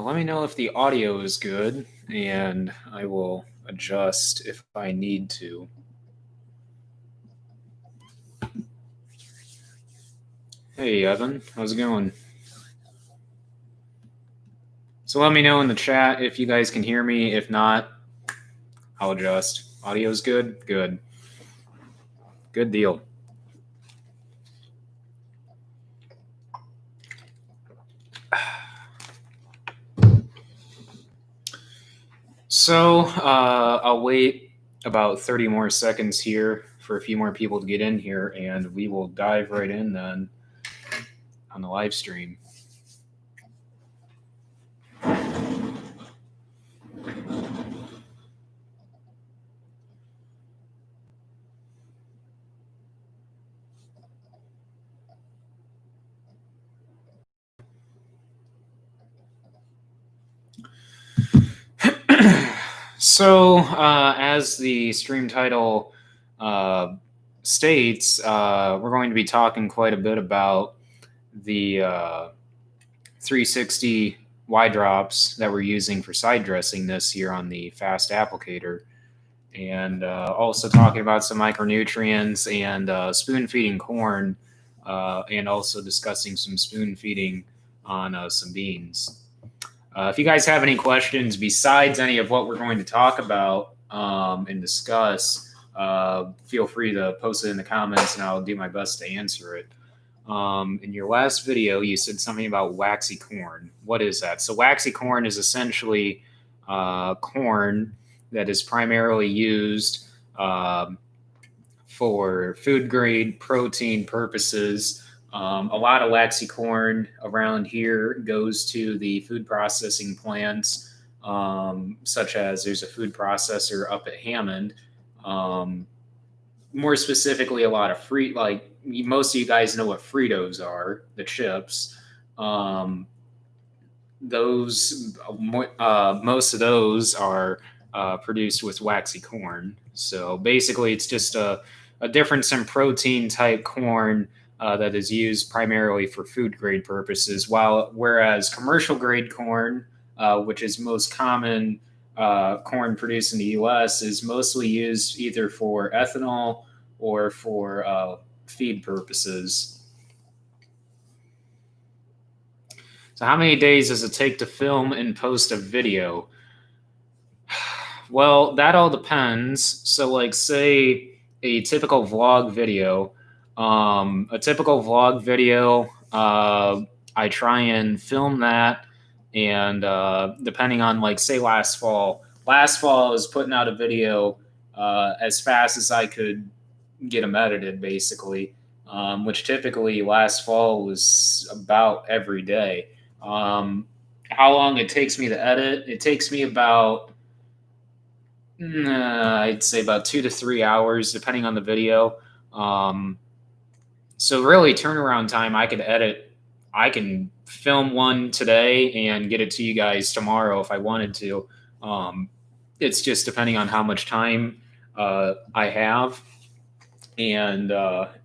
Let me know if the audio is good, and I will adjust if I need to. Hey, Evan, how's it going? So let me know in the chat if you guys can hear me. If not, I'll adjust. Audio's good? Good. Good deal. So I'll wait about 30 more seconds here for a few more people to get in here, and we will dive right in then on the live stream. So, as the stream title states, we're going to be talking quite a bit about the 360 Y drops that we're using for side dressing this year on the fast applicator, and also talking about some micronutrients and spoon feeding corn, and also discussing some spoon feeding on some beans. If you guys have any questions besides any of what we're going to talk about and discuss, feel free to post it in the comments and I'll do my best to answer it. In your last video, you said something about waxy corn. What is that? So waxy corn is essentially corn that is primarily used for food grade protein purposes. A lot of waxy corn around here goes to the food processing plants, such as there's a food processor up at Hammond. More specifically, a lot of most of you guys know what Fritos are, the chips. Most of those are produced with waxy corn. So basically, it's just a difference in protein type corn that is used primarily for food grade purposes, whereas commercial grade corn, which is most common corn produced in the U.S., is mostly used either for ethanol or for feed purposes. So how many days does it take to film and post a video? Well, that all depends. So like say a typical vlog video, I try and film that, and depending on like say last fall I was putting out a video as fast as I could get them edited, basically, which typically last fall was about every day. How long it takes me to edit? It takes me about I'd say about 2 to 3 hours, depending on the video. So really, turnaround time, I can film one today and get it to you guys tomorrow if I wanted to. It's just depending on how much time I have, and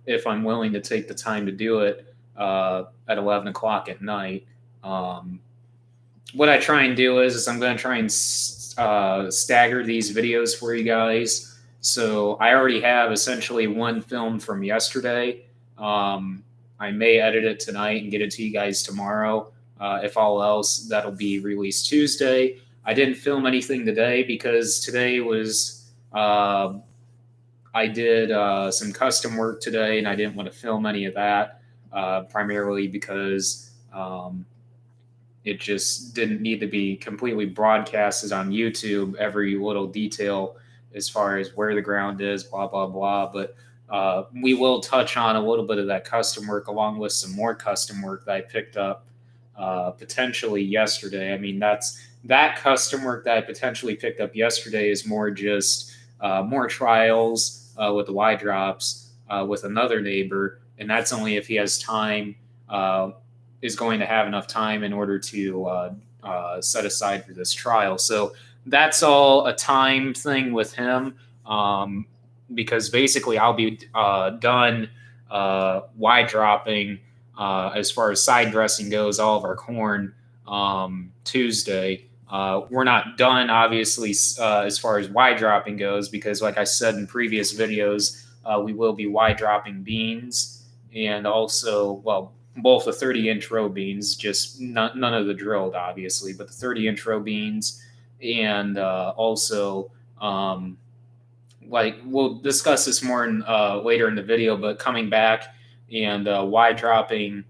if I'm willing to take the time to do it at 11 o'clock at night. What I try and do is I'm going to try and stagger these videos for you guys. So I already have essentially one film from yesterday. I may edit it tonight and get it to you guys tomorrow. If all else, that'll be released Tuesday. I didn't film anything today because today was I did some custom work today, and I didn't want to film any of that, primarily because it just didn't need to be completely broadcasted on YouTube, every little detail as far as where the ground is, blah, blah, blah. But we will touch on a little bit of that custom work along with some more custom work that I picked up potentially yesterday. I mean, that custom work that I potentially picked up yesterday is more just more trials with the Y drops with another neighbor. And that's only if he has time, is going to have enough time in order to set aside for this trial. So that's all a time thing with him, because basically I'll be done Y dropping as far as side dressing goes, all of our corn Tuesday. We're not done, obviously, as far as Y dropping goes, because like I said in previous videos, we will be Y dropping beans and also, well, both the 30-inch row beans, just none of the drilled, obviously, but the 30-inch row beans, and also, like we'll discuss this more later in the video, but coming back and Y dropping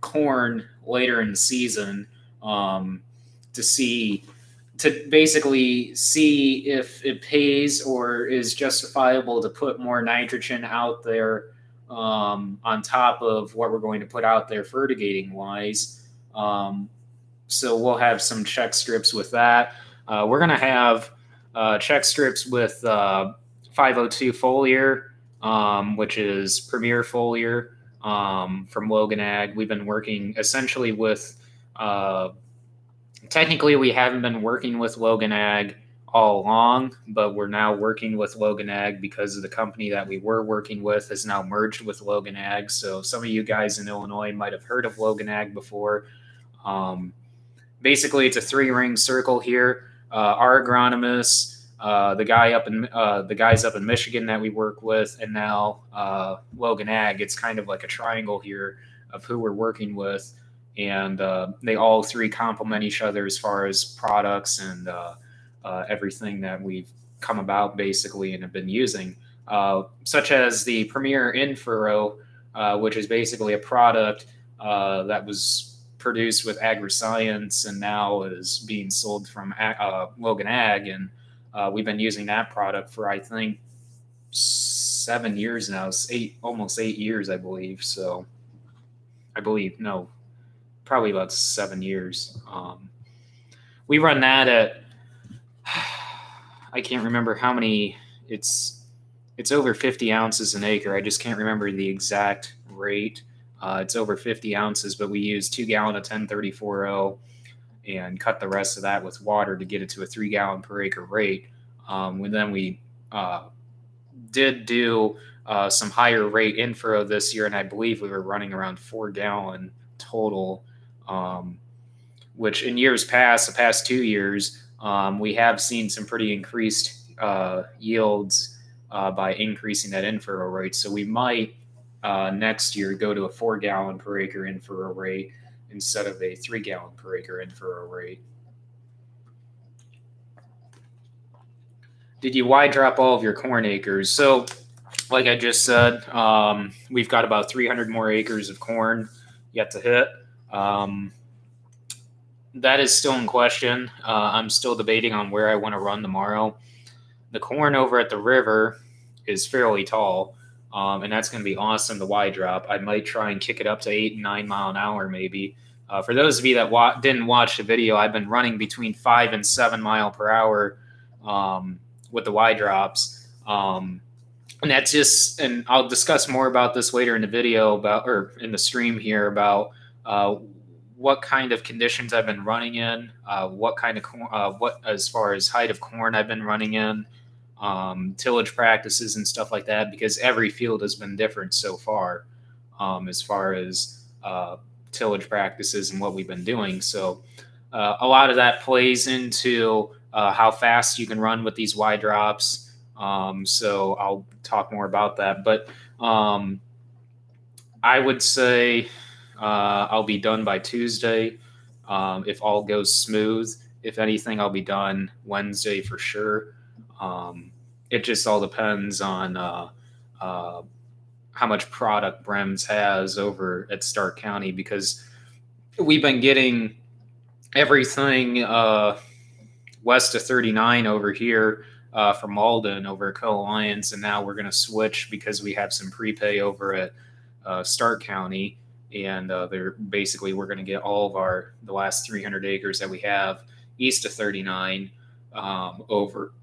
corn later in the season, um, to see to basically see if it pays or is justifiable to put more nitrogen out there, on top of what we're going to put out there fertigating wise. So we'll have some check strips with that. We're going to have check strips with 502 foliar, which is Premier foliar, from Logan Ag. We've been working essentially with, technically we haven't been working with Logan Ag all along, but we're now working with Logan Ag because of the company that we were working with has now merged with Logan Ag. So some of you guys in Illinois might have heard of Logan Ag before. Basically, it's a 3-ring circle here. Our agronomist, the guys up in Michigan that we work with, and now Logan Ag. It's kind of like a triangle here of who we're working with, and they all three complement each other as far as products and everything that we've come about basically and have been using, such as the Premier In-Furrow, which is basically a product that was produced with AgriScience and now is being sold from Logan Ag, and we've been using that product for I think 7 years now. It's almost 8 years, I believe. So I believe no, probably about 7 years. We run that at I can't remember how many. It's over 50 ounces an acre. I just can't remember the exact rate. It's over 50 ounces, but we use 2 gallon of 1034O and cut the rest of that with water to get it to a 3 gallon per acre rate. And then we did do some higher rate in-furrow this year, and I believe we were running around 4 gallon total, which in years past, the past 2 years, we have seen some pretty increased yields by increasing that in-furrow rate. So we might next year go to a 4 gallon per acre in-furrow rate instead of a 3 gallon per acre in-furrow rate. Did you Y drop all of your corn acres? So, like I just said, we've got about 300 more acres of corn yet to hit. That is still in question. I'm still debating on where I want to run tomorrow. The corn over at the river is fairly tall, and that's going to be awesome to Y drop. I might try and kick it up to 8 and 9 mile an hour maybe. For those of you that didn't watch the video, I've been running between 5 and 7 mile per hour with the Y drops. And that's just, and I'll discuss more about this later in the video or in the stream here about what kind of conditions I've been running in, what kind of what as far as height of corn I've been running in, tillage practices and stuff like that, because every field has been different so far, as far as tillage practices and what we've been doing. So a lot of that plays into how fast you can run with these Y drops. So I'll talk more about that, but I would say I'll be done by Tuesday if all goes smooth. If anything, I'll be done Wednesday for sure. It just all depends on how much product Brems has over at Stark County, because we've been getting everything west of 39 over here from Malden over at Co-Alliance, and now we're going to switch because we have some prepay over at Stark County, and we're going to get all of the last 300 acres that we have east of 39 over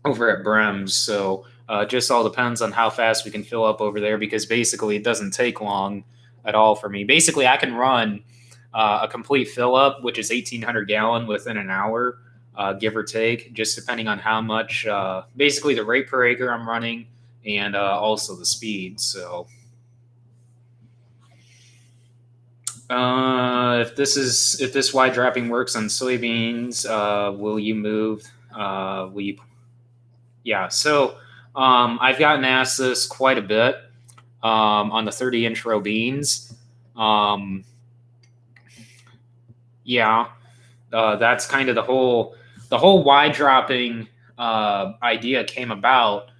over at Brems. So just all depends on how fast we can fill up over there, because basically it doesn't take long at all for me. Basically, I can run a complete fill up, which is 1,800 gallon within an hour, give or take, just depending on how much, basically the rate per acre I'm running and also the speed. So If this wide dropping works on soybeans, will you move? Will you? Yeah. So I've gotten asked this quite a bit on the 30-inch row beans. Um, yeah, that's kind of the whole wide dropping idea came about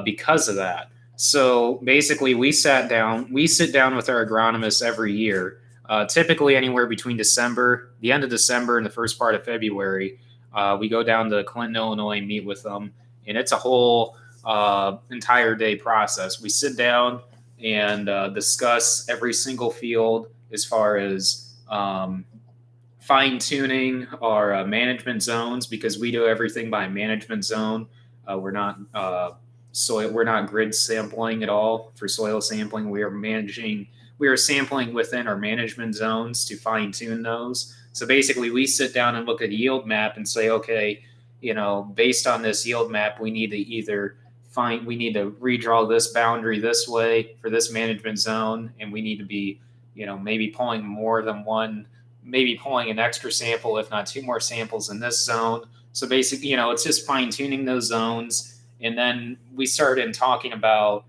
because of that. So basically, we sit down with our agronomists every year, typically anywhere between the end of December, and the first part of February. We go down to Clinton, Illinois, and meet with them, and it's a whole entire day process. We sit down and discuss every single field as far as fine tuning our management zones, because we do everything by management zone. We're not we're not grid sampling at all for soil sampling. We are sampling within our management zones to fine tune those. So basically, we sit down and look at a yield map and say, okay, based on this yield map, we need to redraw this boundary this way for this management zone, and we need to be, maybe pulling more than one, maybe pulling an extra sample, if not two more samples in this zone. So basically, it's just fine tuning those zones. And then we started talking about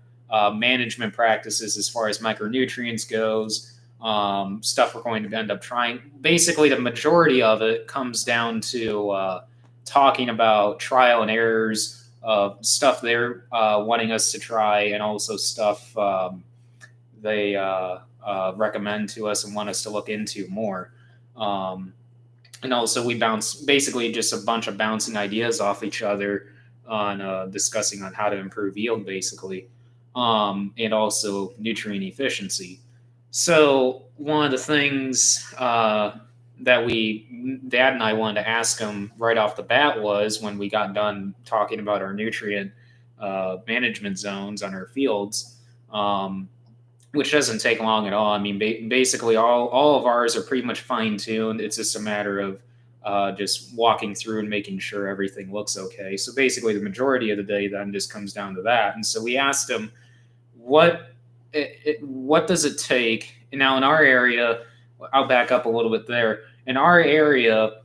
management practices as far as micronutrients goes, stuff we're going to end up trying. Basically, the majority of it comes down to talking about trial and errors of stuff they're wanting us to try, and also stuff they recommend to us and want us to look into more. And also, we bounce basically just a bunch of bouncing ideas off each other on discussing on how to improve yield, basically, and also nutrient efficiency. So one of the things that Dad and I wanted to ask him right off the bat was, when we got done talking about our nutrient management zones on our fields, which doesn't take long at all. I mean, basically all of ours are pretty much fine tuned. It's just a matter of just walking through and making sure everything looks okay. So basically, the majority of the day then just comes down to that. And so we asked him, what does it take? And now in our area, I'll back up a little bit there. In our area,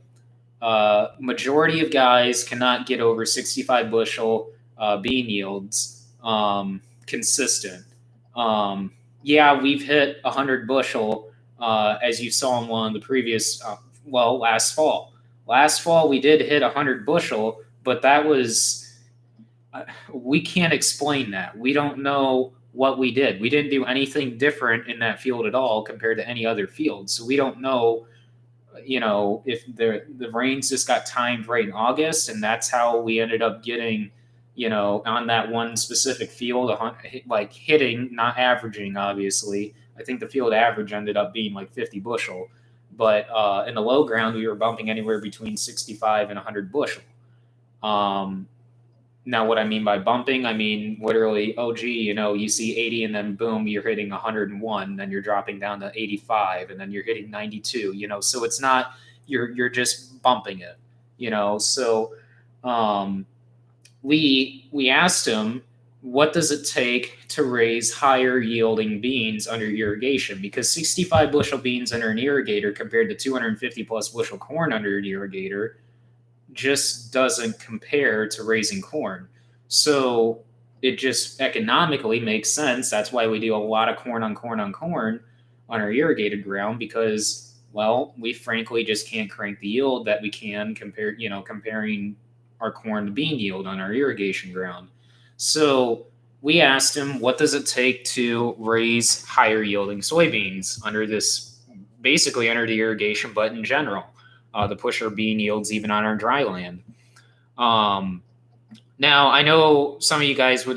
majority of guys cannot get over 65 bushel bean yields consistent. Yeah, we've hit 100 bushel, as you saw in one of the previous, last fall. Last fall, we did hit 100 bushel, but that was, we can't explain that. We don't know what we did. We didn't do anything different in that field at all compared to any other field. So we don't know, if the rains just got timed right in August, and that's how we ended up getting, on that one specific field, like hitting, not averaging, obviously. I think the field average ended up being like 50 bushel. But in the low ground, we were bumping anywhere between 65 and 100 bushel. Now, what I mean by bumping, I mean literally, oh, gee, you see 80 and then boom, you're hitting 101, then you're dropping down to 85, and then you're hitting 92, so it's not, you're just bumping it, so we asked him, what does it take to raise higher yielding beans under irrigation? Because 65 bushel beans under an irrigator compared to 250 plus bushel corn under an irrigator just doesn't compare to raising corn. So it just economically makes sense. That's why we do a lot of corn on corn on corn on our irrigated ground, because, we frankly just can't crank the yield that we can comparing our corn to bean yield on our irrigation ground. So we asked him, what does it take to raise higher yielding soybeans under basically under the irrigation, but in general, to push our bean yields even on our dry land. Now, I know some of you guys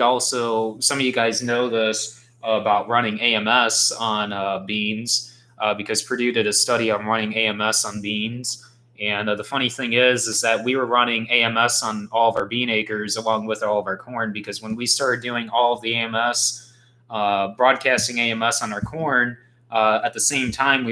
know this about running AMS on beans, because Purdue did a study on running AMS on beans. And the funny thing is that we were running AMS on all of our bean acres along with all of our corn, because when we started doing all of the AMS, broadcasting AMS on our corn, at the same time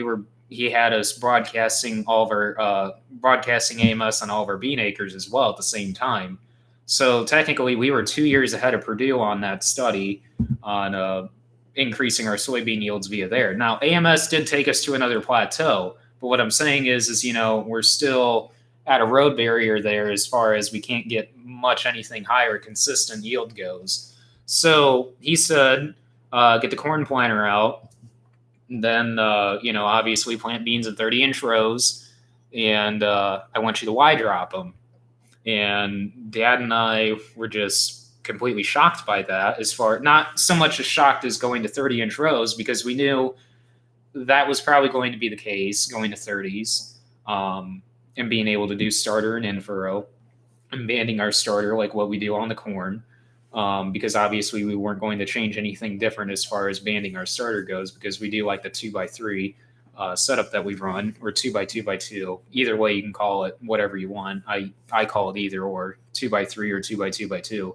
he had us broadcasting AMS on all of our bean acres as well at the same time. So technically, we were 2 years ahead of Purdue on that study on increasing our soybean yields via there. Now, AMS did take us to another plateau, but what I'm saying is we're still at a road barrier there as far as we can't get much anything higher consistent yield goes. So he said, get the corn planter out. Then, obviously plant beans in 30-inch rows, and I want you to Y drop them. And Dad and I were just completely shocked by that, as far not so much as shocked as going to 30-inch rows, because we knew that was probably going to be the case, going to 30s, and being able to do starter and in furrow, and banding our starter like what we do on the corn. Because obviously we weren't going to change anything different as far as banding our starter goes, because we do like the 2x3 setup that we run, or 2x2x2. Either way, you can call it whatever you want. I call it either or, 2x3 or 2x2x2.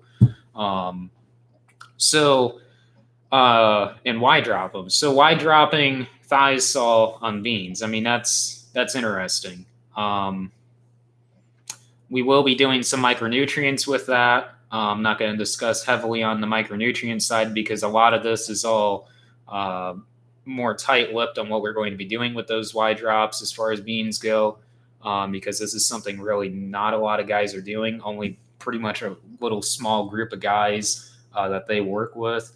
And Y drop them. So Y dropping thiazole on beans. I mean, that's interesting. We will be doing some micronutrients with that. I'm not going to discuss heavily on the micronutrient side, because a lot of this is all more tight-lipped on what we're going to be doing with those Y drops as far as beans go, because this is something really not a lot of guys are doing, only pretty much a little small group of guys that they work with,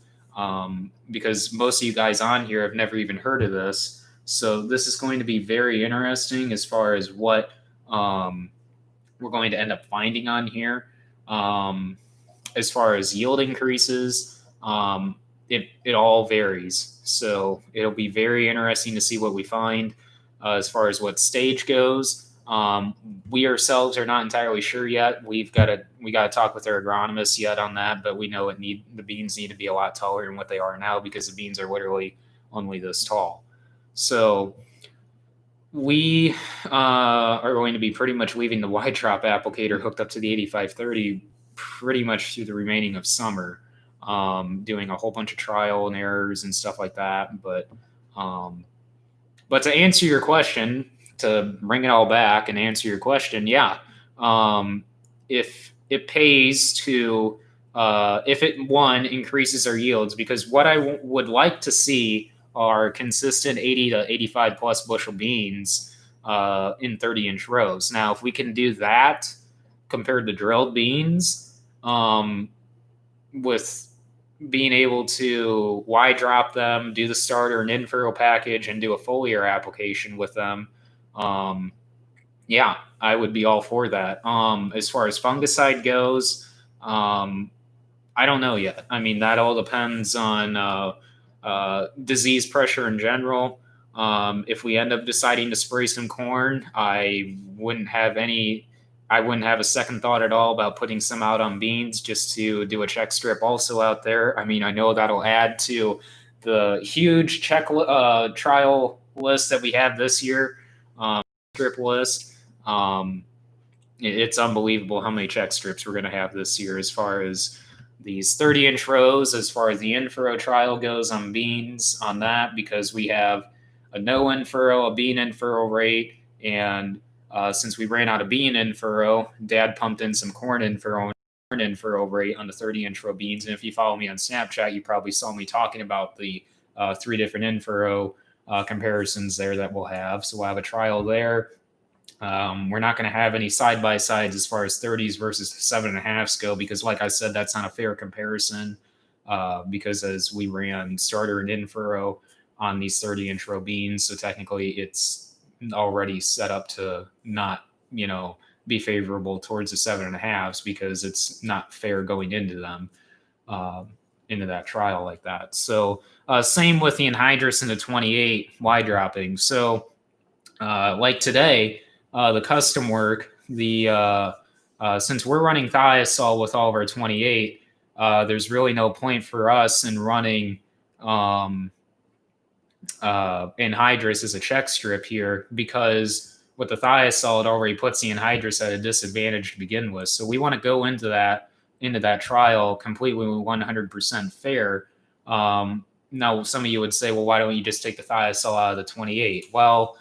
because most of you guys on here have never even heard of this. So this is going to be very interesting as far as what we're going to end up finding on here. As far as yield increases, it all varies. So it'll be very interesting to see what we find as far as what stage goes. We ourselves are not entirely sure yet. We got to talk with our agronomists yet on that, but we know the beans need to be a lot taller than what they are now, because the beans are literally only this tall. So we are going to be pretty much leaving the Y drop applicator hooked up to the 8530 pretty much through the remaining of summer, doing a whole bunch of trial and errors and stuff like that. But to answer your question, to bring it all back and answer your question, yeah, if it pays to, if it increases our yields, because what I would like to see are consistent 80 to 85 plus bushel beans in 30-inch rows. Now, if we can do that compared to drilled beans, with being able to Y drop them, do the starter and in-furrow package, and do a foliar application with them, yeah, I would be all for that. As far as fungicide goes, I don't know yet. I mean, that all depends on disease pressure in general. If we end up deciding to spray some corn, I wouldn't have a second thought at all about putting some out on beans, just to do a check strip also out there. I mean, I know that'll add to the huge trial list that we have this year, strip list. It's unbelievable how many check strips we're going to have this year as far as these 30-inch rows, as far as the in-furrow trial goes on beans on that, because we have a no in-furrow, a bean in-furrow rate, and since we ran out of bean in-furrow, Dad pumped in some corn in-furrow rate on the 30-inch row beans. And if you follow me on Snapchat, you probably saw me talking about the 3 different in-furrow comparisons there that we'll have. So we'll have a trial there. We're not going to have any side-by-sides as far as 30s versus 7.5s go, because like I said, that's not a fair comparison, because as we ran starter and in-furrow on these 30-inch row beans, so technically it's already set up to not, be favorable towards the 7.5s, because it's not fair going into them, into that trial like that. So same with the anhydrous and the 28 Y dropping. So like today, the custom work, since we're running thiazole with all of our 28, there's really no point for us in running anhydrous as a check strip here, because with the thiazole, it already puts the anhydrous at a disadvantage to begin with. So we want to go into that trial completely 100% fair. Now, some of you would say, well, why don't you just take the thiazole out of the 28? Well,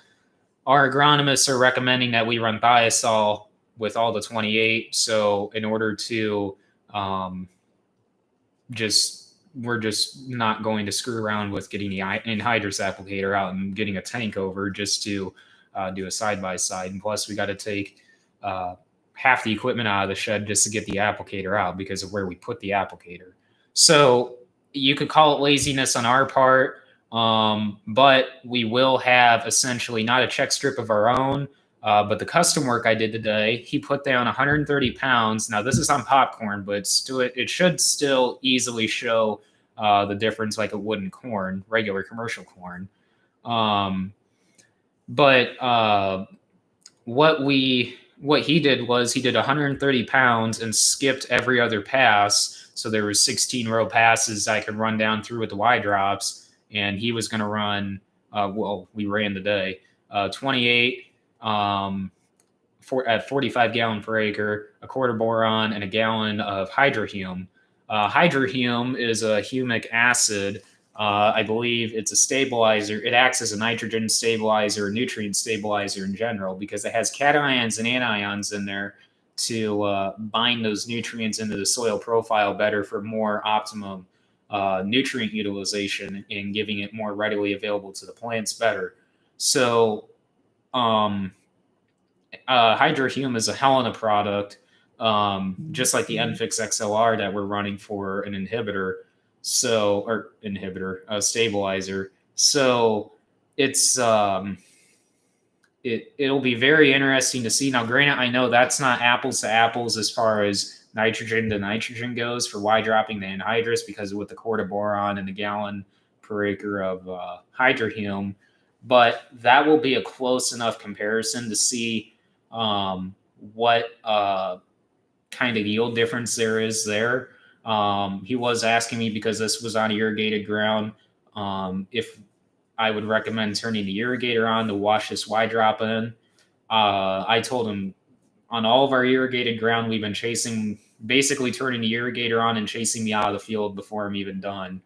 our agronomists are recommending that we run thiazole with all the 28. So in order to just we're just not going to screw around with getting the anhydrous applicator out and getting a tank over just to do a side-by-side. And plus, we got to take half the equipment out of the shed just to get the applicator out because of where we put the applicator. So you could call it laziness on our part, but we will have essentially not a check strip of our own, but the custom work I did today, he put down 130 pounds. Now, this is on popcorn, but still, it should still easily show the difference like it would in corn, regular commercial corn. But what he did was he did 130 pounds and skipped every other pass. So there were 16 row passes I could run down through with the Y drops, and he was going to run. We ran today 28 at 45 gallon per acre, a quarter boron, and a gallon of hydrohume. Hydrohume is a humic acid. I believe it's a stabilizer. It acts as a nitrogen stabilizer, nutrient stabilizer in general, because it has cations and anions in there to bind those nutrients into the soil profile better for more optimum nutrient utilization and giving it more readily available to the plants better. So hydrohume is a Helena product, just like the Enfix XLR that we're running for an stabilizer. So it's it'll be very interesting to see. Now, granted, I know that's not apples to apples as far as nitrogen to nitrogen goes for Y dropping the anhydrous, because with the quart of boron and a gallon per acre of hydrohume, but that will be a close enough comparison to see what kind of yield difference there is there. He was asking me, because this was on irrigated ground, if I would recommend turning the irrigator on to wash this Y drop in. I told him on all of our irrigated ground, we've been basically turning the irrigator on and chasing me out of the field before I'm even done.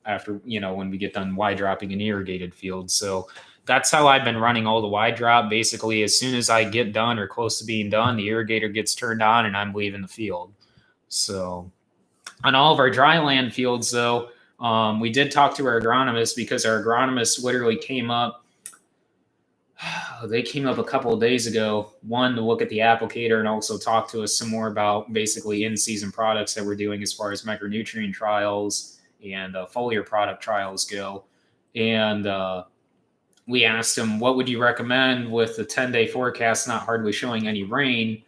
After, when we get done Y dropping an irrigated field. So that's how I've been running all the Y drop. Basically, as soon as I get done or close to being done, the irrigator gets turned on and I'm leaving the field. So on all of our dry land fields, though, we did talk to our agronomist, because our agronomist literally came up. They came up a couple of days ago, one, to look at the applicator and also talk to us some more about basically in-season products that we're doing as far as micronutrient trials and foliar product trials go. And we asked him, what would you recommend with the 10-day forecast not hardly showing any rain?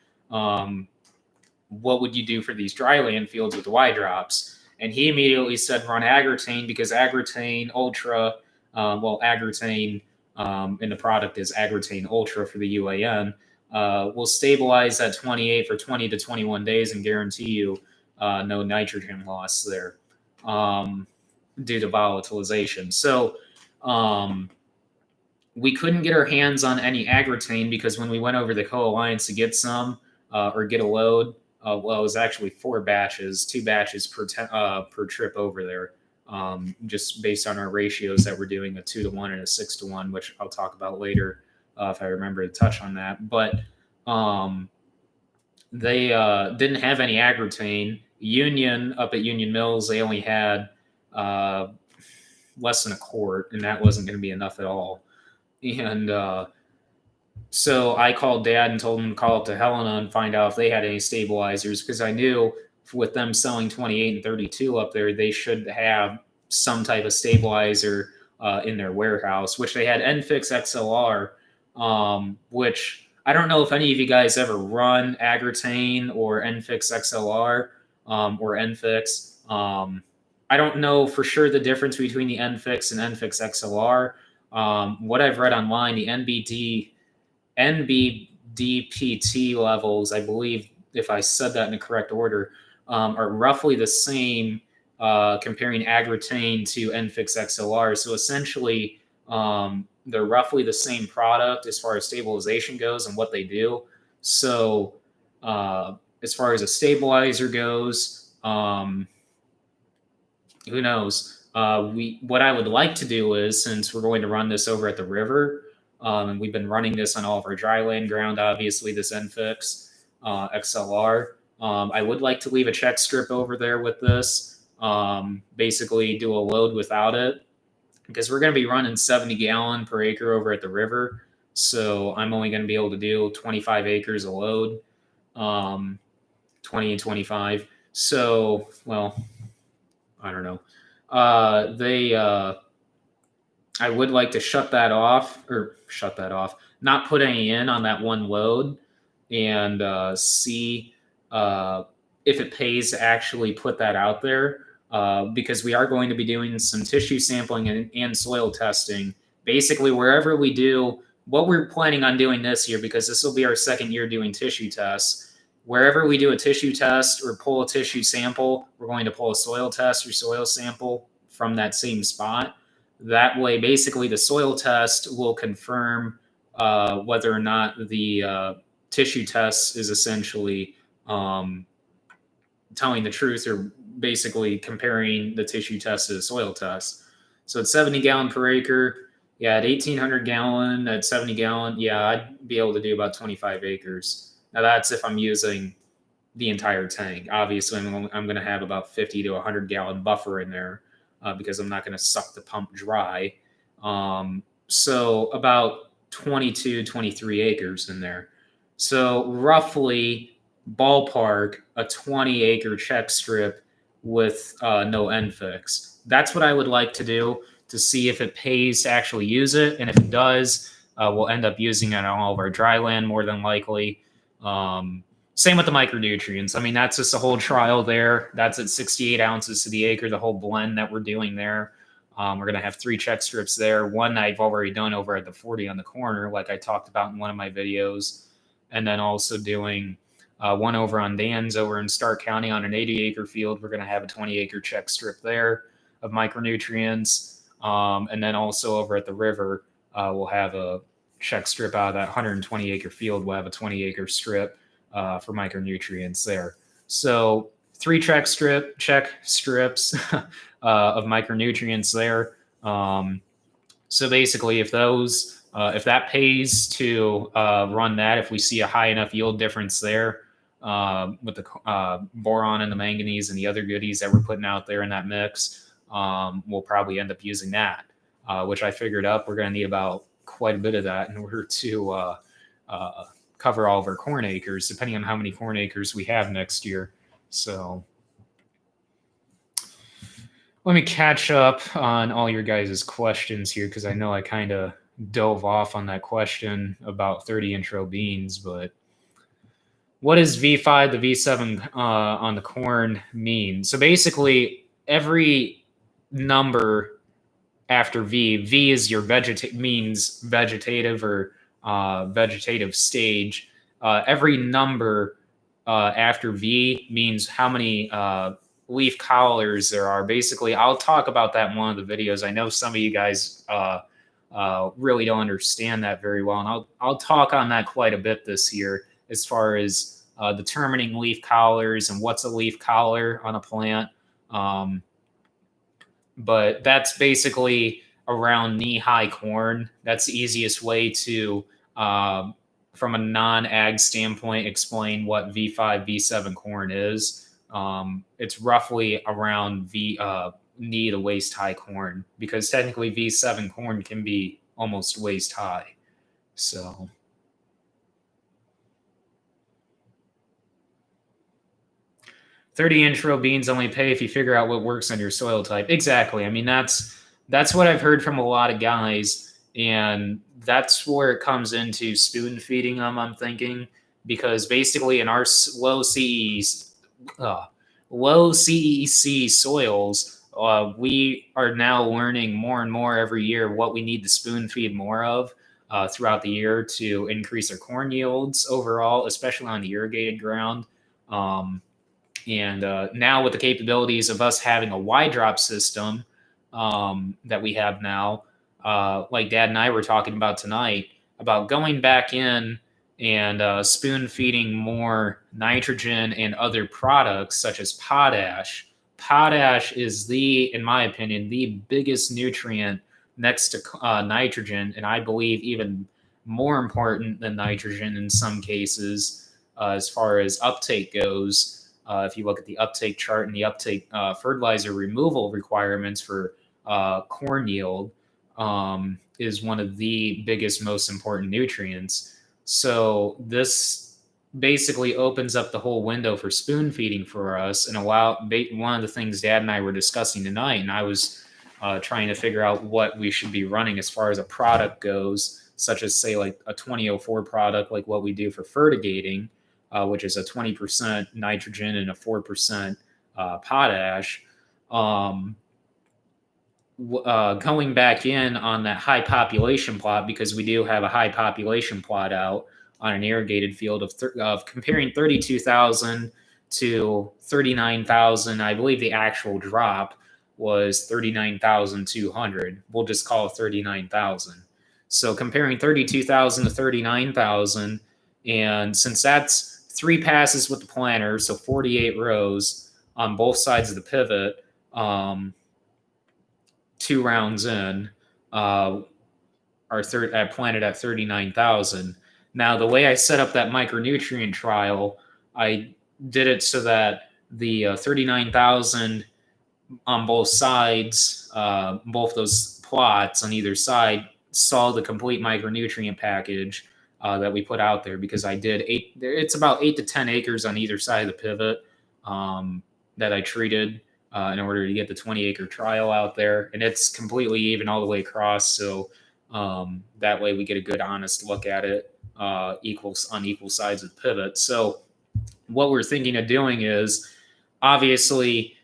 What would you do for these dry land fields with the Y drops? And he immediately said run Agritane, because Agritane Ultra, Agritane, and the product is Agritane Ultra for the UAN, will stabilize at 28 for 20 to 21 days and guarantee you no nitrogen loss there due to volatilization. So we couldn't get our hands on any Agritane, because when we went over the Co-Alliance to get some or get a load, it was actually 4 batches, 2 batches per trip over there, just based on our ratios that we're doing, a 2-to-1 and a 6-to-1, which I'll talk about later if I remember to touch on that. But they didn't have any Agritane. Union, up at Union Mills, they only had less than a quart, and that wasn't going to be enough at all. And so I called Dad and told him to call up to Helena and find out if they had any stabilizers, because I knew with them selling 28 and 32 up there, they should have some type of stabilizer in their warehouse, which they had Enfix XLR, which I don't know if any of you guys ever run Agritane or Enfix XLR or Enfix. I don't know for sure the difference between the Enfix and Enfix XLR. What I've read online, the NBDPT levels, I believe, if I said that in the correct order, are roughly the same comparing Agritane to Enfix XLR. So essentially, they're roughly the same product as far as stabilization goes and what they do. So as far as a stabilizer goes, who knows? What I would like to do is, since we're going to run this over at the river, and we've been running this on all of our dry land ground, obviously this Enfix XLR, I would like to leave a check strip over there with this, basically do a load without it, because we're going to be running 70 gallon per acre over at the river. So I'm only going to be able to do 25 acres a load, 20 and 25. So, well, I don't know. I would like to shut that off, not put any in on that one load, and see if it pays to actually put that out there, because we are going to be doing some tissue sampling and soil testing. Basically, wherever we do what we're planning on doing this year, because this will be our second year doing tissue tests. Wherever we do a tissue test or pull a tissue sample, we're going to pull a soil test or soil sample from that same spot. That way, basically, the soil test will confirm whether or not the tissue test is essentially telling the truth, or basically comparing the tissue test to the soil test. So at 70 gallon per acre, yeah, at 1,800 gallon, at 70 gallon, yeah, I'd be able to do about 25 acres. Now that's if I'm using the entire tank. Obviously, I'm going to have about 50 to 100 gallon buffer in there, because I'm not going to suck the pump dry. So about 22, 23 acres in there. So roughly, ballpark, a 20 acre check strip with no end fix. That's what I would like to do, to see if it pays to actually use it. And if it does, we'll end up using it on all of our dry land more than likely. Same with the micronutrients. I mean, that's just a whole trial there. That's at 68 ounces to the acre, the whole blend that we're doing there. We're going to have 3 check strips there. One I've already done over at the 40 on the corner, like I talked about in one of my videos. And then also doing one over on Dan's over in Stark County on an 80-acre field. We're going to have a 20-acre check strip there of micronutrients. And then also over at the river, we'll have a check strip out of that 120-acre field. We'll have a 20-acre strip for micronutrients there. So 3 check strips of micronutrients there. So basically, if that pays to run that, if we see a high enough yield difference there with the boron and the manganese and the other goodies that we're putting out there in that mix, we'll probably end up using that, which I figured up. We're going to need about quite a bit of that in order to cover all of our corn acres, depending on how many corn acres we have next year. So let me catch up on all your guys' questions here, because I know I kind of dove off on that question about 30 intro beans. But what does V5 to V7 on the corn mean? So basically, every number after V is your means vegetative or vegetative stage. Every number after V means how many leaf collars there are. Basically, I'll talk about that in one of the videos. I know some of you guys really don't understand that very well, and I'll talk on that quite a bit this year, as far as determining leaf collars and what's a leaf collar on a plant. But that's basically around knee-high corn. That's the easiest way to, from a non-ag standpoint, explain what V5, V7 corn is. It's roughly around knee to waist high corn, because technically V7 corn can be almost waist high. So 30 intro beans only pay if you figure out what works on your soil type. Exactly. I mean, that's what I've heard from a lot of guys, and that's where it comes into spoon feeding them, I'm thinking, because basically in our low CEC soils, we are now learning more and more every year what we need to spoon feed more of throughout the year to increase our corn yields overall, especially on the irrigated ground. And now with the capabilities of us having a wide drop system that we have now, like Dad and I were talking about tonight, about going back in and spoon feeding more nitrogen and other products such as potash. Potash is in my opinion, the biggest nutrient next to nitrogen, and I believe even more important than nitrogen in some cases as far as uptake goes. If you look at the uptake chart and the uptake fertilizer removal requirements for corn yield, is one of the biggest, most important nutrients. So this basically opens up the whole window for spoon feeding for us. And one of the things Dad and I were discussing tonight, and I was trying to figure out what we should be running as far as a product goes, such as say like a 2004 product, like what we do for fertigating, which is a 20% nitrogen and a 4% potash. Going back in on that high population plot, because we do have a high population plot out on an irrigated field of comparing 32,000 to 39,000. I believe the actual drop was 39,200. We'll just call it 39,000. So comparing 32,000 to 39,000, and since that's 3 passes with the planter, so 48 rows on both sides of the pivot, 2 rounds in, are planted at 39,000. Now, the way I set up that micronutrient trial, I did it so that the 39,000 on both sides, both those plots on either side, saw the complete micronutrient package that we put out there, because I did it's about 8 to 10 acres on either side of the pivot that I treated in order to get the 20-acre trial out there. And it's completely even all the way across. So that way we get a good, honest look at it on equal sides of the pivot. So what we're thinking of doing is, obviously,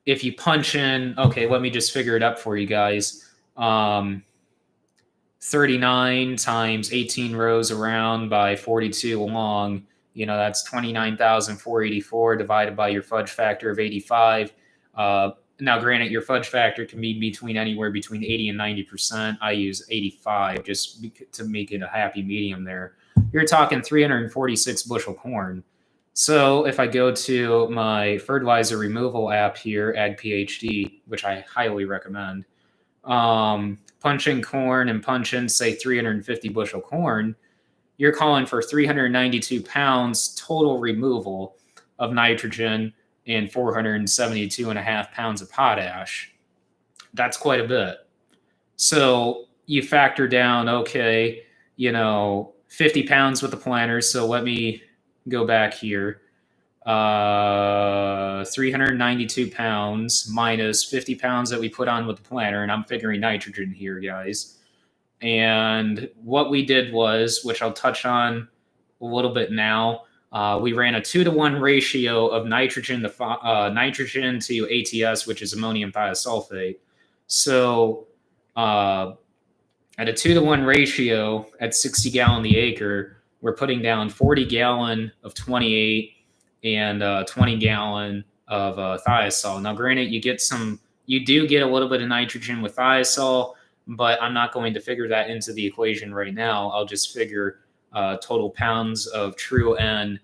if you punch in, okay, let me just figure it up for you guys. 39 times 18 rows around by 42 along, that's 29,484 divided by your fudge factor of 85. Now, granted, your fudge factor can be anywhere between 80 and 90%. I use 85 just to make it a happy medium there. You're talking 346 bushel corn. So if I go to my fertilizer removal app here, Ag PhD, which I highly recommend, punch in corn and punch in, say, 350 bushel corn, you're calling for 392 pounds total removal of nitrogen and 472.5 pounds of potash. That's quite a bit. So you factor down, okay, 50 pounds with the planter. So let me go back here. 392 pounds minus 50 pounds that we put on with the planter, and I'm figuring nitrogen here, guys. And what we did was, which I'll touch on a little bit now, we ran a 2-to-1 ratio of nitrogen to ATS, which is ammonium thiosulfate. So at a 2-to-1 ratio at 60 gallon the acre, we're putting down 40 gallon of 28 and 20 gallon of thiazole. Now, granted, you do get a little bit of nitrogen with thiazole, but I'm not going to figure that into the equation right now. I'll just figure total pounds of true N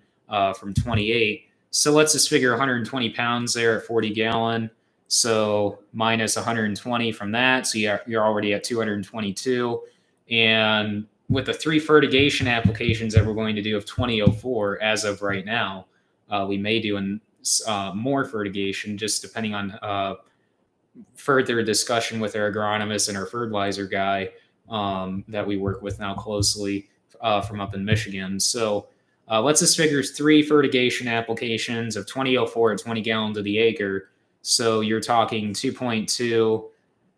from 28. So let's just figure 120 pounds there at 40 gallon. So minus 120 from that. So you're already at 222. And with the 3 fertigation applications that we're going to do of 2004 as of right now, we may do more fertigation, just depending on further discussion with our agronomist and our fertilizer guy that we work with now closely from up in Michigan. So let's just figure 3 fertigation applications of 2004 at 20 gallons to the acre. So you're talking 2.2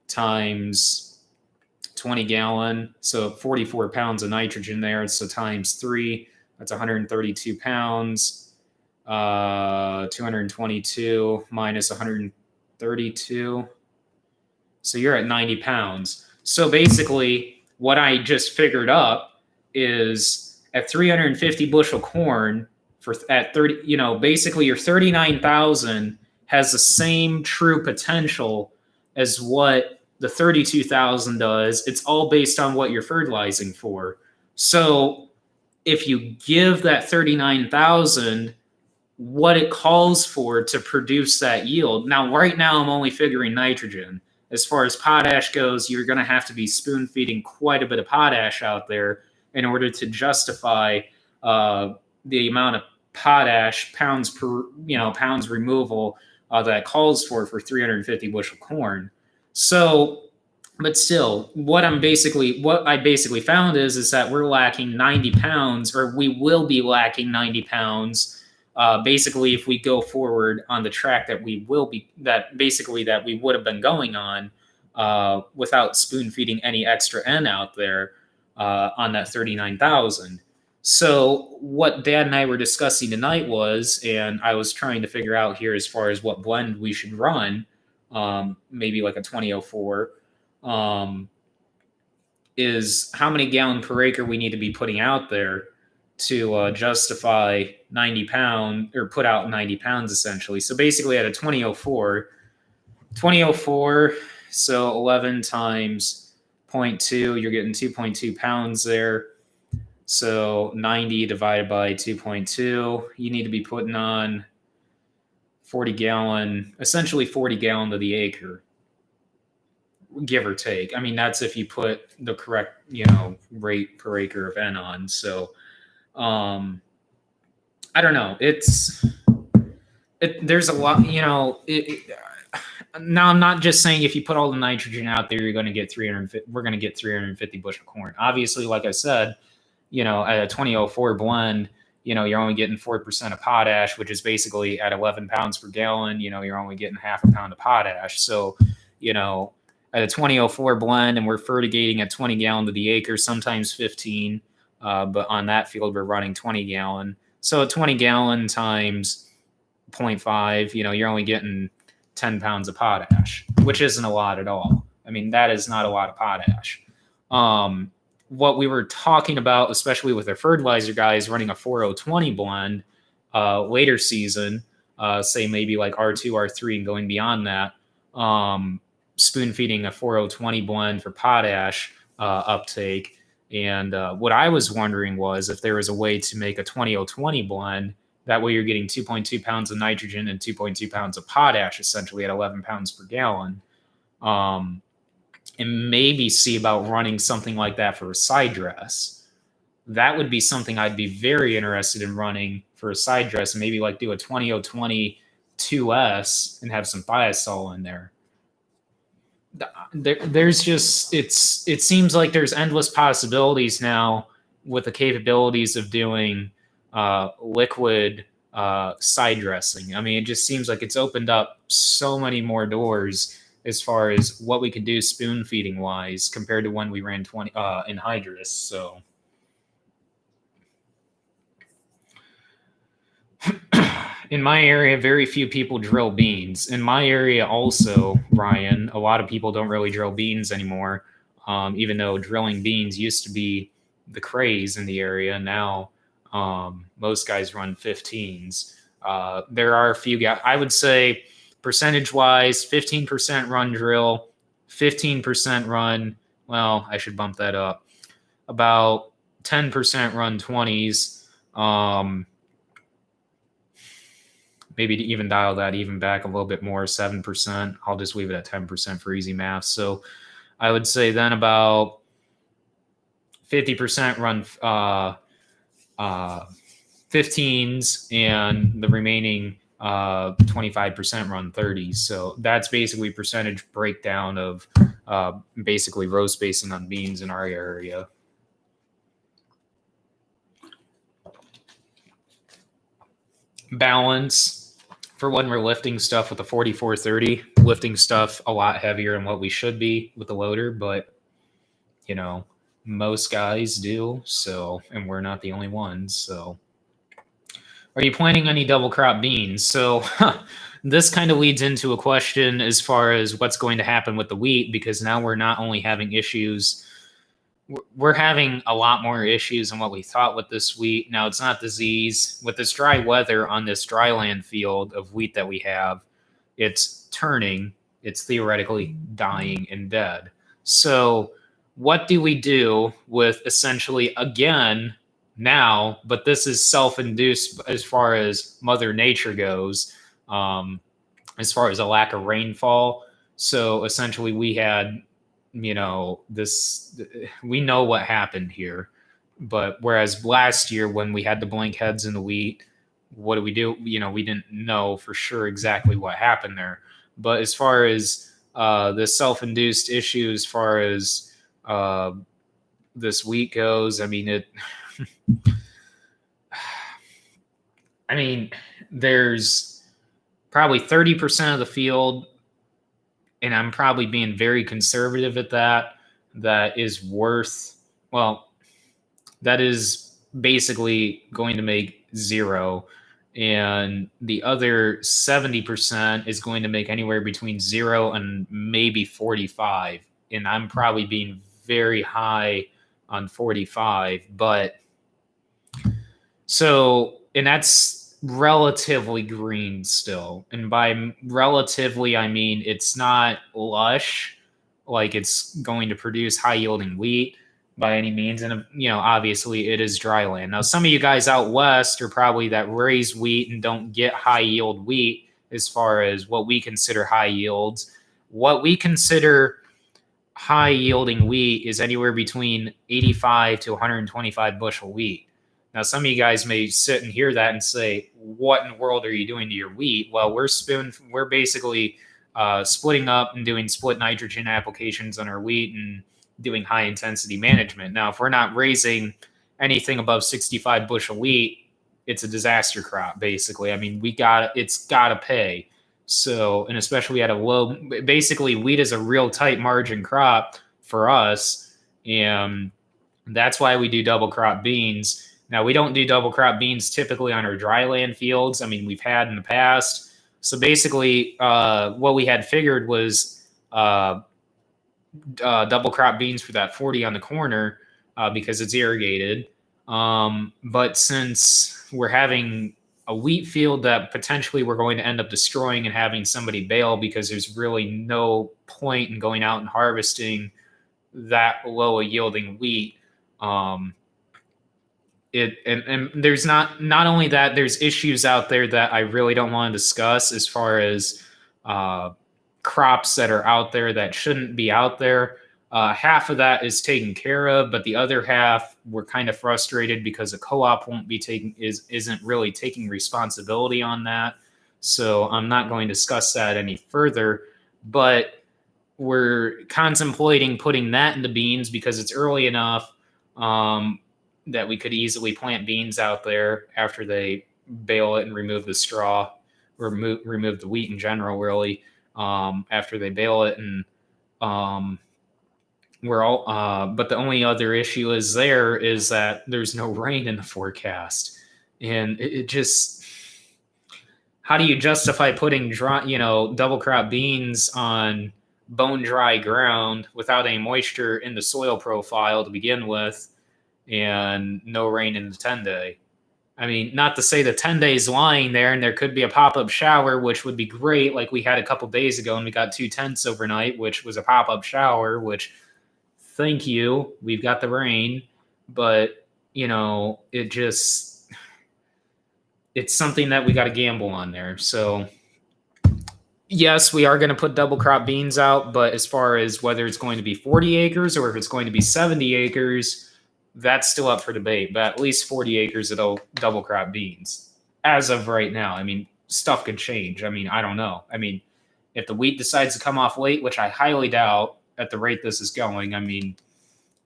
times 20 gallon. So 44 pounds of nitrogen there. So times 3, that's 132 pounds. 222 minus 132. So you're at 90 pounds. So basically, what I just figured up is at 350 bushel corn at 30, basically your 39,000 has the same true potential as what the 32,000 does. It's all based on what you're fertilizing for. So if you give that 39,000 what it calls for to produce that yield. Now, right now, I'm only figuring nitrogen. As far as potash goes, you're going to have to be spoon feeding quite a bit of potash out there in order to justify the amount of potash pounds removal that calls for 350 bushel corn. So, but still, what I basically found is that we're lacking 90 pounds, or we will be lacking 90 pounds. Basically, if we go forward on the track that we would have been going on without spoon feeding any extra N out there on that 39,000. So what Dad and I were discussing tonight was, and I was trying to figure out here as far as what blend we should run, maybe like a 2004, is how many gallon per acre we need to be putting out there to justify 90 pound, or put out 90 pounds essentially. So basically at a 2004, so 11 times 0.2, you're getting 2.2 pounds there. So 90 divided by 2.2, you need to be putting on 40 gallon to the acre, give or take. I mean, that's if you put the correct, rate per acre of N on. So, I don't know. There's a lot, now I'm not just saying if you put all the nitrogen out there, we're going to get 350 bushel corn. Obviously, like I said, at a 2004 blend, you're only getting 4% of potash, which is basically at 11 pounds per gallon, you're only getting half a pound of potash. So, at a 2004 blend, and we're fertigating at 20 gallon to the acre, sometimes 15, but on that field, we're running 20 gallon. So 20 gallon times 0.5, you're only getting 10 pounds of potash, which isn't a lot at all. I mean, that is not a lot of potash. What we were talking about, especially with our fertilizer guys, running a 4020 blend later season, say maybe like R2, R3, and going beyond that, spoon feeding a 4020 blend for potash uptake. And what I was wondering was if there was a way to make a 2020 blend. That way you're getting 2.2 pounds of nitrogen and 2.2 pounds of potash, essentially at 11 pounds per gallon. And maybe see about running something like that for a side dress. That would be something I'd be very interested in running for a side dress, and maybe like do a 2020 2S and have some thiazole in there. There's just, it seems like there's endless possibilities now with the capabilities of doing liquid side dressing. I mean, it just seems like it's opened up so many more doors as far as what we could do spoon feeding wise compared to when we ran 20 anhydrous. So in my area, very few people drill beans. In my area also, Ryan, a lot of people don't really drill beans anymore. Even though drilling beans used to be the craze in the area. Now most guys run 15s. There are a few guys, I would say, percentage-wise, 15% run drill, 15% run, well, I should bump that up, about 10% run 20s, maybe to even dial that even back a little bit more, 7%. I'll just leave it at 10% for easy math. So I would say then about 50% run 15s, and the remaining 25% run 30s. So that's basically percentage breakdown of basically row spacing on beans in our area. Balance for when we're lifting stuff with the 4430, lifting stuff a lot heavier than what we should be with the loader, but most guys do. So, and we're not the only ones. So are you planting any double crop beans? So this kind of leads into a question as far as what's going to happen with the wheat, because now we're not only having issues, we're having a lot more issues than what we thought with this wheat. Now, it's not disease. With this dry weather on this dry land field of wheat that we have, it's turning, it's theoretically dying and dead. So what do we do with essentially, again, now, but this is self-induced as far as Mother Nature goes, as far as a lack of rainfall. So essentially we had, this, we know what happened here. But whereas last year when we had the blank heads in the wheat, what do we do? We didn't know for sure exactly what happened there. But as far as the self-induced issue, as far as this wheat goes, I mean, there's probably 30% of the field, and I'm probably being very conservative at that is that is basically going to make zero. And the other 70% is going to make anywhere between 0 and maybe 45. And I'm probably being very high on 45. And that's relatively green still. And by relatively, I mean it's not lush, like it's going to produce high yielding wheat by any means. And, obviously it is dry land. Now, some of you guys out west are probably that raise wheat and don't get high yield wheat as far as what we consider high yields. What we consider high yielding wheat is anywhere between 85 to 125 bushel wheat. Now, some of you guys may sit and hear that and say, what in the world are you doing to your wheat? Well, we're basically splitting up and doing split nitrogen applications on our wheat and doing high intensity management. Now, if we're not raising anything above 65 bushel wheat, it's a disaster crop, basically. I mean, it's got to pay. So, and especially at basically wheat is a real tight margin crop for us. And that's why we do double crop beans. Now, we don't do double crop beans typically on our dry land fields. I mean, we've had in the past. So basically, what we had figured was double crop beans for that 40 on the corner because it's irrigated. But since we're having a wheat field that potentially we're going to end up destroying and having somebody bail because there's really no point in going out and harvesting that low a yielding wheat, and there's not only that, there's issues out there that I really don't want to discuss as far as crops that are out there that shouldn't be out there. Half of that is taken care of, but the other half we're kind of frustrated because the co-op isn't really taking responsibility on that. So I'm not going to discuss that any further, but we're contemplating putting that into beans because it's early enough that we could easily plant beans out there after they bale it and remove the straw, or remove the wheat in general, really, after they bale it. And but the only other issue is that there's no rain in the forecast. And it just, how do you justify putting double crop beans on bone dry ground without any moisture in the soil profile to begin with, and no rain in the 10-day? I mean, not to say the 10 days lying there and there could be a pop-up shower, which would be great, like we had a couple days ago, and we got 2 tenths overnight, which was a pop-up shower, which, thank you, we've got the rain. But it's something that we got to gamble on there. So yes, we are going to put double crop beans out, but as far as whether it's going to be 40 acres or if it's going to be 70 acres, that's still up for debate. But at least 40 acres of double crop beans as of right now. I mean, stuff could change. I mean, I don't know. I mean, if the wheat decides to come off late, which I highly doubt at the rate this is going, I mean,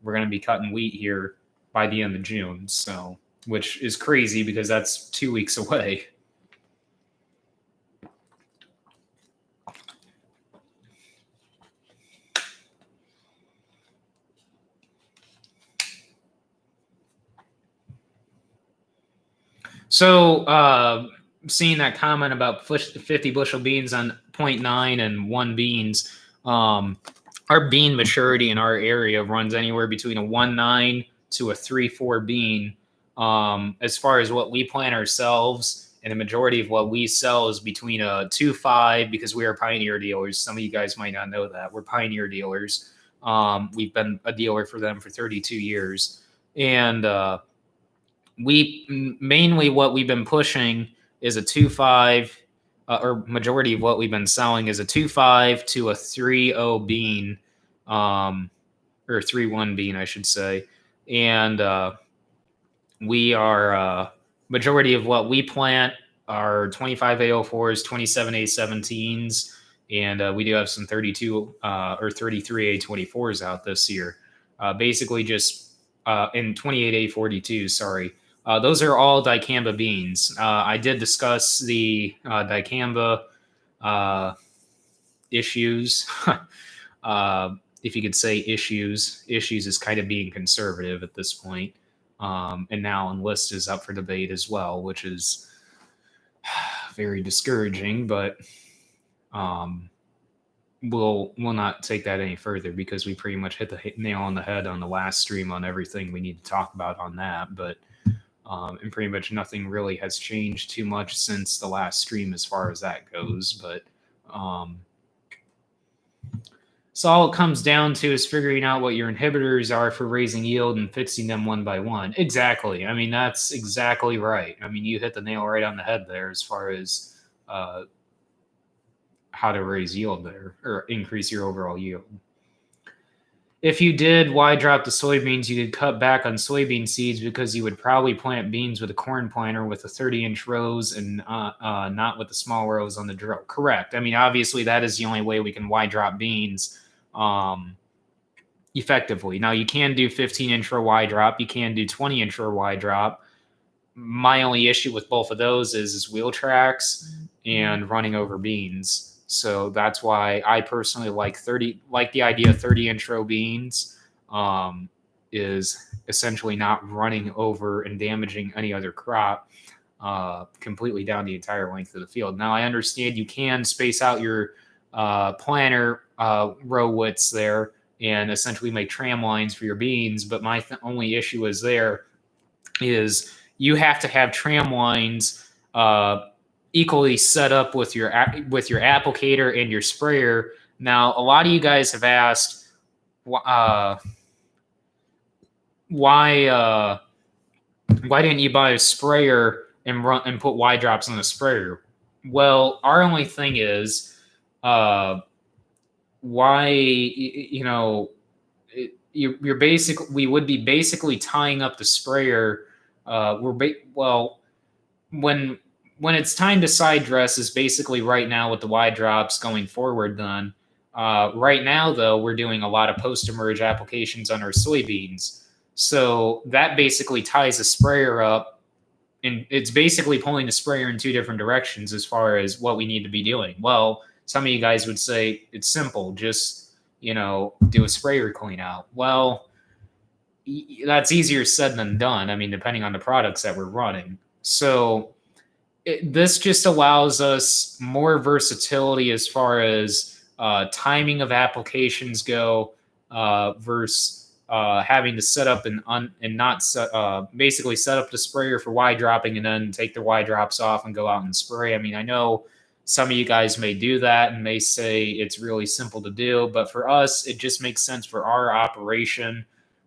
we're going to be cutting wheat here by the end of June. So, which is crazy because that's 2 weeks away. So, seeing that comment about 50 bushel beans on 0.9 and 1 beans, our bean maturity in our area runs anywhere between a 1.9 to a 3.4 bean. As far as what we plant ourselves, and the majority of what we sell is between a 2.5, because we are Pioneer dealers. Some of you guys might not know that. We're Pioneer dealers. We've been a dealer for them for 32 years. And mainly what we've been pushing is a 2.5, or majority of what we've been selling is a 2.5 to a 3.0 bean, or 3.1 bean, I should say. And we are majority of what we plant are 25A04s, 27A17s, and we do have some 32 or 33A24s out this year. Basically just in 28A42, sorry. Those are all dicamba beans. I did discuss the dicamba issues. If you could say issues is kind of being conservative at this point. And now Enlist is up for debate as well, which is very discouraging, but we'll not take that any further because we pretty much hit the nail on the head on the last stream on everything we need to talk about on that. But and pretty much nothing really has changed too much since the last stream as far as that goes. But so all it comes down to is figuring out what your inhibitors are for raising yield and fixing them one by one. Exactly. I mean, that's exactly right. I mean, you hit the nail right on the head there as far as how to raise yield there or increase your overall yield. If you did wide drop the soybeans, you could cut back on soybean seeds because you would probably plant beans with a corn planter with the 30-inch rows and not with the small rows on the drill. Correct. I mean, obviously, that is the only way we can wide drop beans effectively. Now, you can do 15-inch row wide drop. You can do 20-inch row wide drop. My only issue with both of those is wheel tracks and running over beans. So that's why I personally like the idea of 30-inch row beans is essentially not running over and damaging any other crop completely down the entire length of the field. Now, I understand you can space out your planter row widths there and essentially make tram lines for your beans, but my only issue is you have to have tram lines equally set up with your applicator and your sprayer. Now, a lot of you guys have asked why didn't you buy a sprayer and put wide drops on the sprayer? Well, our only thing is why we would be basically tying up the sprayer. When it's time to side dress is basically right now with the wide drops going forward then. Right now, though, we're doing a lot of post-emerge applications on our soybeans. So that basically ties the sprayer up, and it's basically pulling the sprayer in two different directions as far as what we need to be doing. Well, some of you guys would say it's simple, just, do a sprayer clean out. Well, that's easier said than done. I mean, depending on the products that we're running. So this just allows us more versatility as far as timing of applications go versus having to set up basically set up the sprayer for wide dropping and then take the wide drops off and go out and spray. I mean, I know some of you guys may do that and may say it's really simple to do, but for us, it just makes sense for our operation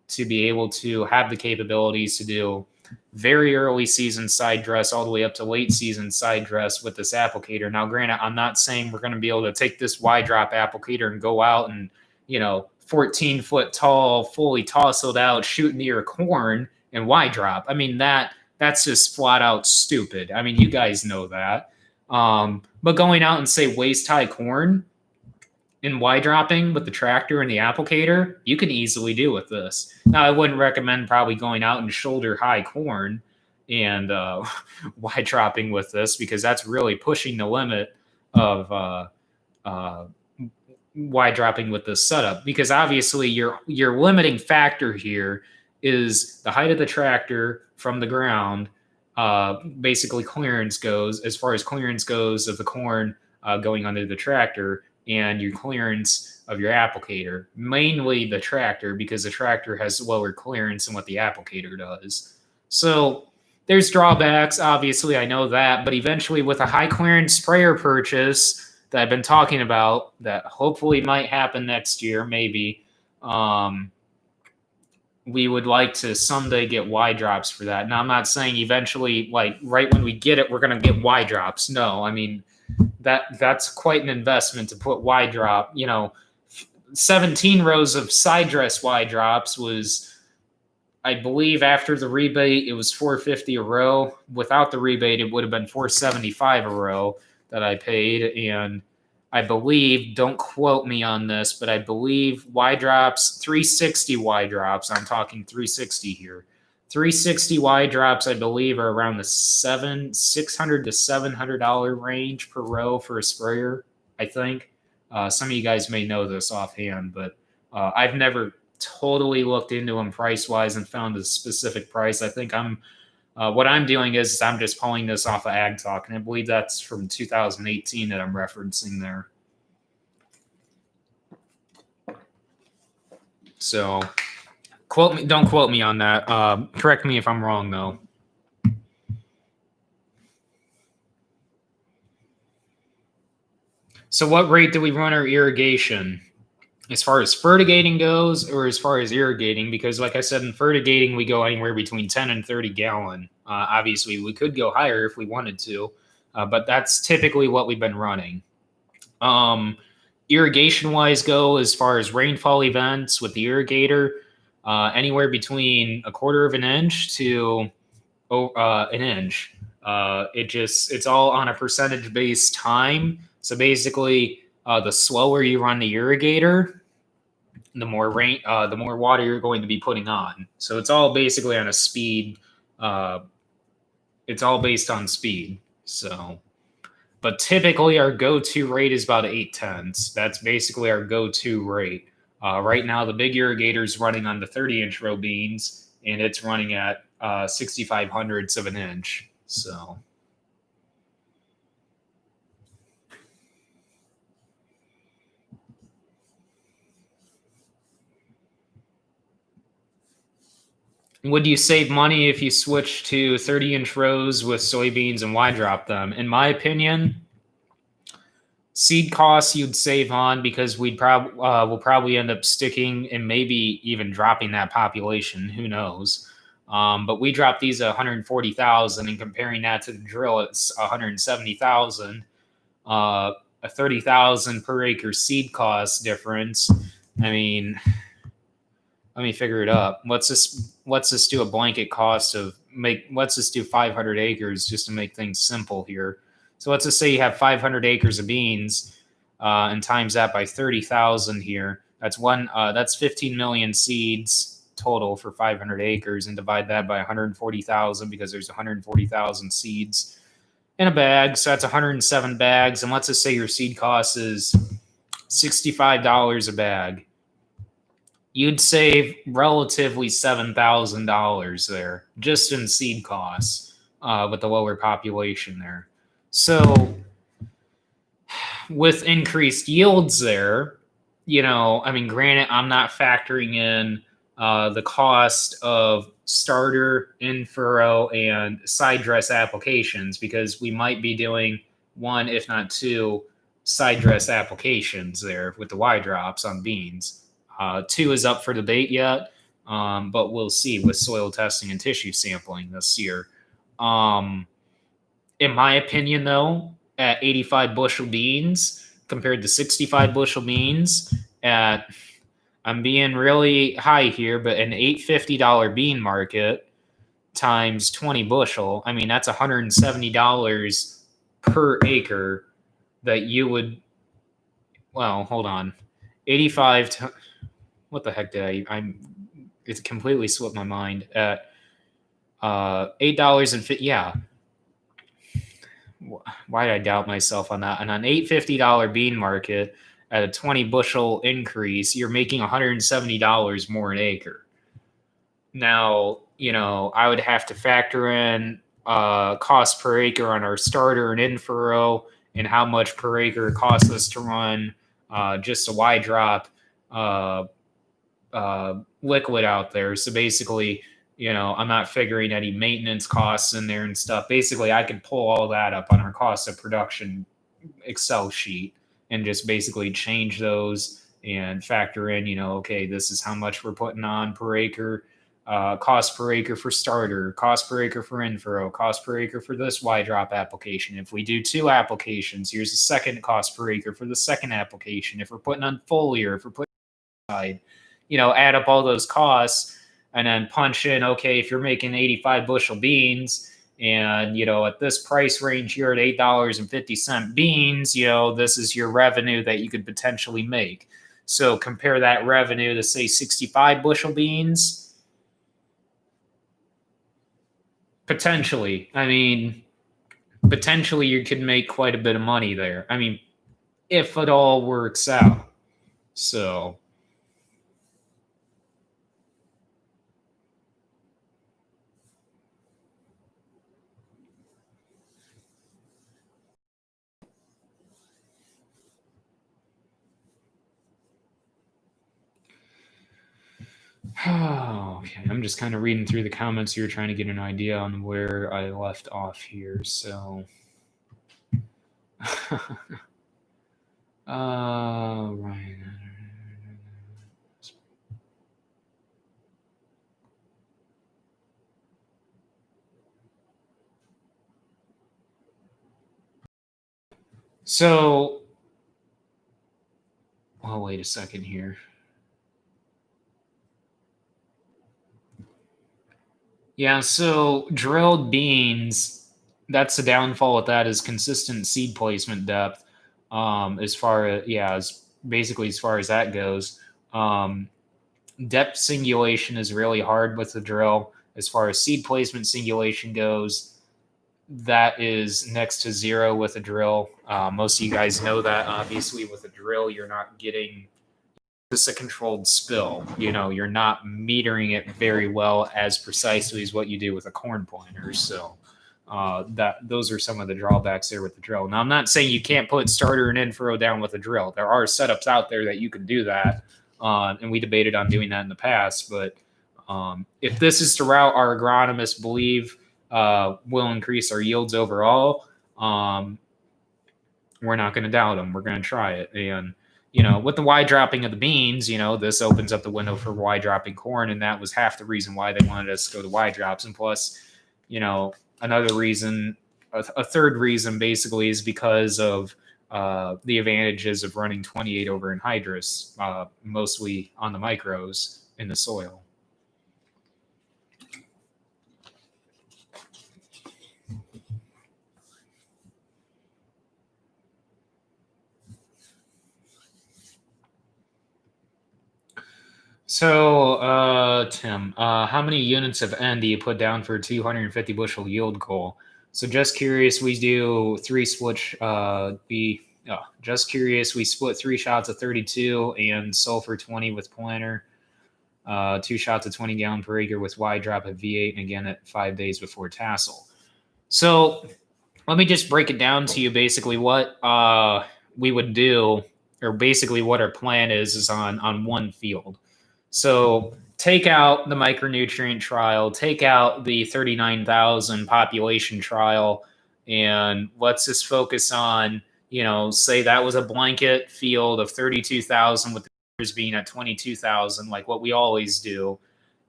to be able to have the capabilities to do very early season side dress all the way up to late season side dress with this applicator. Now, granted, I'm not saying we're going to be able to take this wide drop applicator and go out and, 14-foot tall, fully tousled out, shoot into your corn and wide drop. I mean, that's just flat out stupid. I mean, you guys know that. But going out and say waist high corn and wide dropping with the tractor and the applicator, you can easily do with this. Now, I wouldn't recommend probably going out and shoulder high corn and wide dropping with this because that's really pushing the limit of wide dropping with this setup. Because obviously your limiting factor here is the height of the tractor from the ground. Basically clearance goes, as far as clearance goes of the corn going under the tractor, and your clearance of your applicator, mainly the tractor, because the tractor has lower clearance than what the applicator does. So there's drawbacks, obviously, I know that, but eventually with a high clearance sprayer purchase that I've been talking about, that hopefully might happen next year, maybe, we would like to someday get wide drops for that. Now, I'm not saying eventually, like right when we get it, we're going to get wide drops. No, I mean, that's quite an investment to put wide drop. 17 rows of side dress wide drops was I believe after the rebate, it was $450 a row. Without the rebate, it would have been $475 a row that I paid. And I believe, don't quote me on this, but I believe Y drops, 360 Y drops, I'm talking 360 here. 360 Y drops, I believe, are around the $600 to $700 range per row for a sprayer, I think. Some of you guys may know this offhand, but I've never totally looked into them price wise and found a specific price. I think what I'm doing is I'm just pulling this off of Ag Talk, and I believe that's from 2018 that I'm referencing there. So don't quote me on that. Correct me if I'm wrong though. So what rate do we run our irrigation? As far as fertigating goes, or as far as irrigating? Because like I said, in fertigating, we go anywhere between 10 and 30 gallon. Obviously, we could go higher if we wanted to, but that's typically what we've been running. Irrigation-wise go, as far as rainfall events with the irrigator, anywhere between 1/4 of an inch to an inch. It's all on a percentage-based time. So basically, the slower you run the irrigator, the more water you're going to be putting on. So it's all basically on a speed. It's all based on speed. So, but typically our go-to rate is about 8/10. That's basically our go-to rate. Right now, the big irrigator is running on the 30-inch row beans, and it's running at 65/100ths of an inch. So. Would you save money if you switch to 30-inch rows with soybeans and Y drop them? In my opinion, seed costs you'd save on, because we'll probably end up sticking and maybe even dropping that population. Who knows? But we dropped these at 140,000, and comparing that to the drill, it's 170,000. A 30,000 per acre seed cost difference. I mean, let me figure it up. Let's just do a blanket cost of let's just do 500 acres just to make things simple here. So let's just say you have 500 acres of beans, and times that by 30,000 here. That's 15 million seeds total for 500 acres, and divide that by 140,000, because there's 140,000 seeds in a bag. So that's 107 bags. And let's just say your seed cost is $65 a bag. You'd save relatively $7,000 there just in seed costs, with the lower population there. So with increased yields there, granted, I'm not factoring in the cost of starter, in-furrow, and side dress applications, because we might be doing one, if not two, side dress applications there with the Y drops on beans. 2 is up for debate yet, but we'll see with soil testing and tissue sampling this year. In my opinion, though, at 85 bushel beans compared to 65 bushel beans, I'm being really high here, but an $850 bean market times 20 bushel, I mean, that's $170 per acre that you would, well, hold on, 85 what the heck did it completely slipped my mind. At $8.50, yeah. Why did I doubt myself on that? And on $850 bean market at a 20 bushel increase, you're making $170 more an acre. Now, I would have to factor in cost per acre on our starter and in-furrow, and how much per acre it costs us to run just a Y drop liquid out there. So basically, I'm not figuring any maintenance costs in there and stuff. Basically, I could pull all that up on our cost of production Excel sheet and just basically change those and factor in, okay, this is how much we're putting on per acre, cost per acre for starter, cost per acre for in-furrow, cost per acre for this Y drop application. If we do 2 applications, here's the second cost per acre for the second application. If we're putting on foliar, if we're putting side, add up all those costs, and then punch in, okay, if you're making 85 bushel beans and, at this price range here at $8.50 beans, this is your revenue that you could potentially make. So compare that revenue to, say, 65 bushel beans. Potentially. I mean, potentially you could make quite a bit of money there. I mean, if it all works out. So, okay, I'm just kind of reading through the comments here, trying to get an idea on where I left off here. So, right. So, well, wait a second here. Yeah, so drilled beans, that's the downfall with that is consistent seed placement depth. As far as basically as far as that goes. Depth singulation is really hard with the drill. As far as seed placement singulation goes, that is next to zero with a drill. Most of you guys know that. Obviously, with a drill, you're not getting just a controlled spill. You're not metering it very well as precisely as what you do with a corn planter. So those are some of the drawbacks there with the drill. Now, I'm not saying you can't put starter and in furrow down with a drill. There are setups out there that you can do that, and we debated on doing that in the past. But if this is the route our agronomists believe will increase our yields overall, we're not going to doubt them. We're going to try it. And with the wide dropping of the beans, this opens up the window for wide dropping corn, and that was half the reason why they wanted us to go to wide drops. And plus, another reason, a third reason basically is because of the advantages of running 28 over anhydrous, mostly on the micros in the soil. So, Tim, how many units of N do you put down for a 250 bushel yield goal? So, just curious, we do three split. Just curious, we split 3 shots of 32 and sulfur 20 with planter, 2 shots of 20 gallon per acre with wide drop at V8, and again at 5 days before tassel. So, let me just break it down to you. Basically, what we would do, or basically what our plan is on one field. So take out the micronutrient trial, take out the 39,000 population trial, and let's just focus on, say that was a blanket field of 32,000 with the numbers being at 22,000, like what we always do.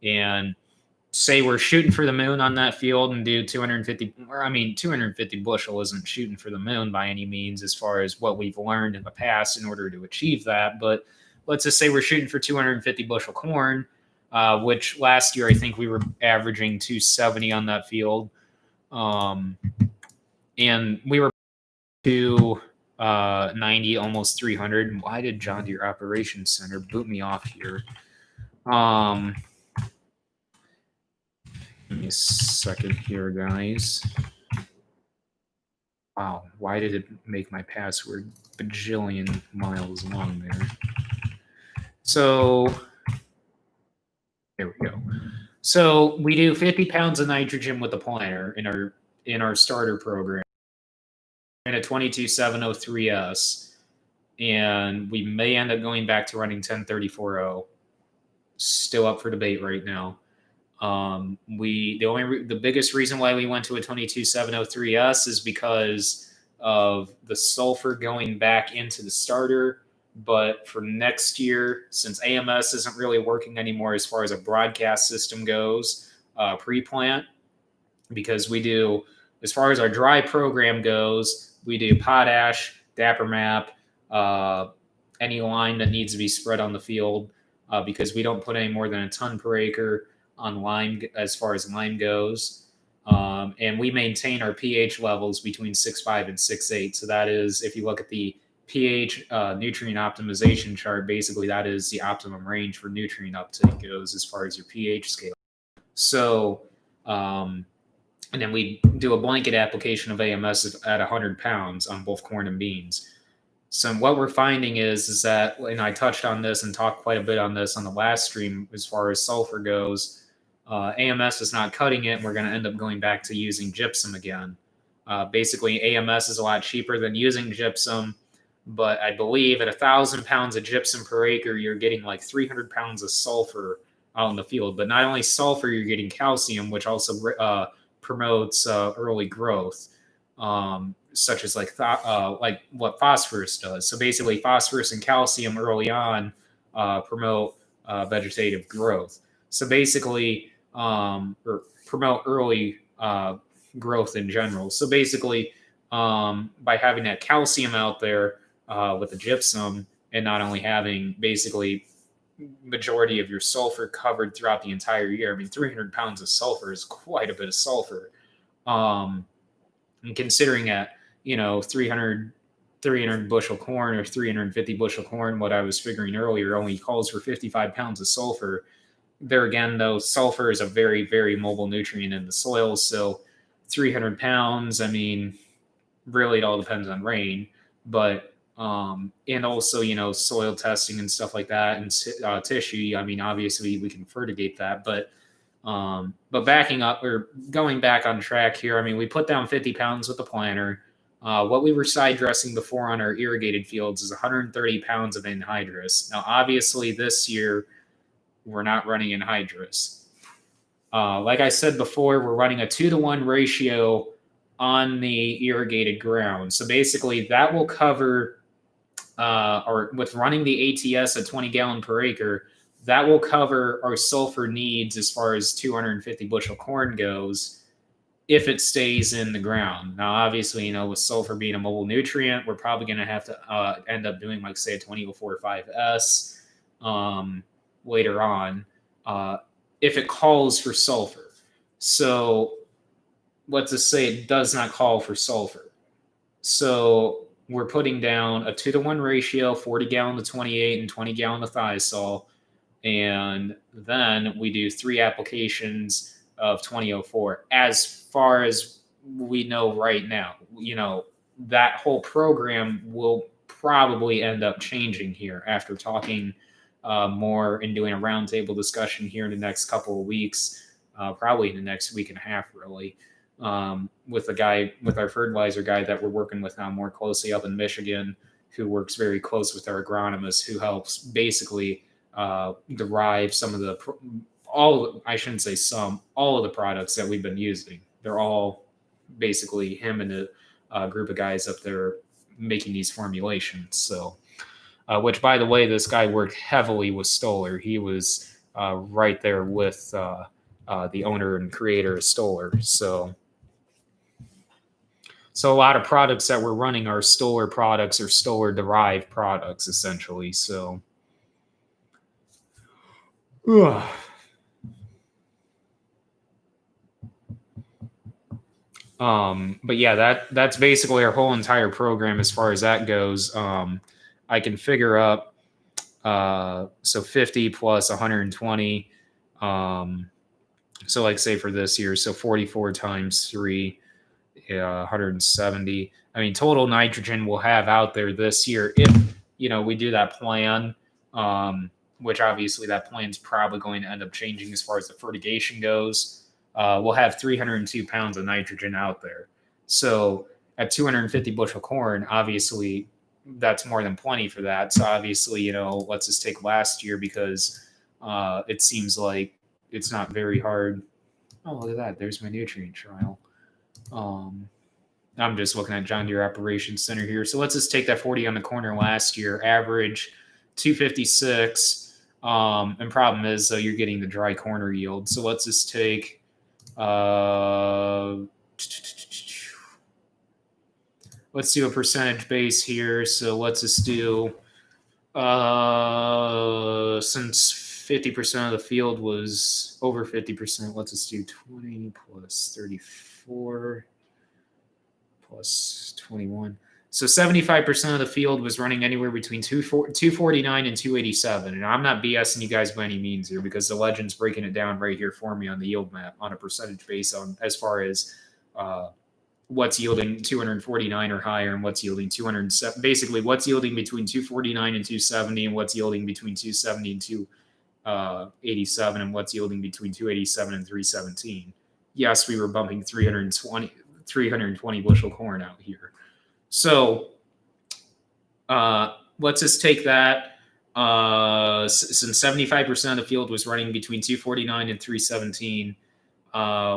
And say we're shooting for the moon on that field and do 250, 250 bushel isn't shooting for the moon by any means as far as what we've learned in the past in order to achieve that. But let's just say we're shooting for 250 bushel corn, which last year I think we were averaging 270 on that field. And we were 290, almost 300. Why did John Deere Operations Center boot me off here? Give me a second here, guys. Wow, why did it make my password bajillion miles long there? So there we go. So we do 50 pounds of nitrogen with the planter in our starter program in a 22703S, and we may end up going back to running 10340. Still up for debate right now. The biggest reason why we went to a 22703S is because of the sulfur going back into the starter. But for next year, since AMS isn't really working anymore as far as a broadcast system goes, pre-plant, because we do, as far as our dry program goes, we do potash, Dapper Map, any line that needs to be spread on the field, because we don't put any more than a ton per acre. on lime as far as lime goes. And we maintain our pH levels between 6.5 and 6.8. So that is, if you look at the pH nutrient optimization chart, basically that is the optimum range for nutrient uptake goes as far as your pH scale. So, and then we do a blanket application of AMS at 100 pounds on both corn and beans. So what we're finding is that, and I touched on this and talked quite a bit on this on the last stream as far as sulfur goes, AMS is not cutting it, and we're going to end up going back to using gypsum again. Basically, AMS is a lot cheaper than using gypsum, but I believe at 1,000 pounds of gypsum per acre, you're getting like 300 pounds of sulfur out in the field. But not only sulfur, you're getting calcium, which also promotes early growth, such as like what phosphorus does. So basically, phosphorus and calcium early on promote vegetative growth. So basically, or promote early growth in general. So basically, by having that calcium out there with the gypsum, and not only having basically majority of your sulfur covered throughout the entire year. I mean, 300 pounds of sulfur is quite a bit of sulfur. And considering at, 300 bushel corn or 350 bushel corn, what I was figuring earlier only calls for 55 pounds of sulfur. There again, though, sulfur is a very, very mobile nutrient in the soil. So 300 pounds, I mean, really it all depends on rain, but and also, soil testing and stuff like that, and tissue. I mean, obviously we can fertigate that, but backing up or going back on track here, I mean, we put down 50 pounds with the planter. What we were side dressing before on our irrigated fields is 130 pounds of anhydrous. Now, obviously this year we're not running anhydrous. Like I said before, we're running a 2-to-1 ratio on the irrigated ground. So basically that will cover, or with running the ATS at 20 gallon per acre, that will cover our sulfur needs as far as 250 bushel corn goes if it stays in the ground. Now, obviously, with sulfur being a mobile nutrient, we're probably going to have to end up doing, like, say, a 20O45S later on if it calls for sulfur. So let's just say it does not call for sulfur. So we're putting down a 2-to-1 ratio, 40 gallon to 28 and 20 gallon to thiazole. And then we do 3 applications of 20O4. As far as we know right now, that whole program will probably end up changing here after talking more and doing a roundtable discussion here in the next couple of weeks, probably in the next week and a half, really. With our fertilizer guy that we're working with now more closely up in Michigan, who works very close with our agronomist, who helps basically derive some of all of the products that we've been using. They're all basically him and a group of guys up there making these formulations. So, which, by the way, this guy worked heavily with Stoller. He was right there with the owner and creator of Stoller. So a lot of products that we're running are Stoller products or Stoller derived products, essentially. So, but yeah, that's basically our whole entire program as far as that goes. I can figure up so 50 plus 120. So like say for this year, so 44 times 3. 170. I mean, total nitrogen we'll have out there this year if we do that plan, which obviously that plan's probably going to end up changing as far as the fertigation goes. We'll have 302 pounds of nitrogen out there. So at 250 bushel corn, obviously that's more than plenty for that. So obviously, let's just take last year because it seems like it's not very hard. Oh, look at that. There's my nutrient trial. I'm just looking at John Deere Operations Center here. So let's just take that 40 on the corner last year, average 256. And problem is, though, you're getting the dry corner yield. So let's just take, let's do a percentage base here. So let's just do, since 50% of the field was over 50%. Let's just do 20 plus 34 plus 21. So 75% of the field was running anywhere between 249 and 287. And I'm not BSing you guys by any means here, because the legend's breaking it down right here for me on the yield map on a percentage base on as far as what's yielding 249 or higher and what's yielding 207. Basically, what's yielding between 249 and 270, and what's yielding between 270 and 287, and what's yielding between 287 and 317. Yes, we were bumping 320 bushel corn out here. So let's just take that. Since 75% of the field was running between 249 and 317,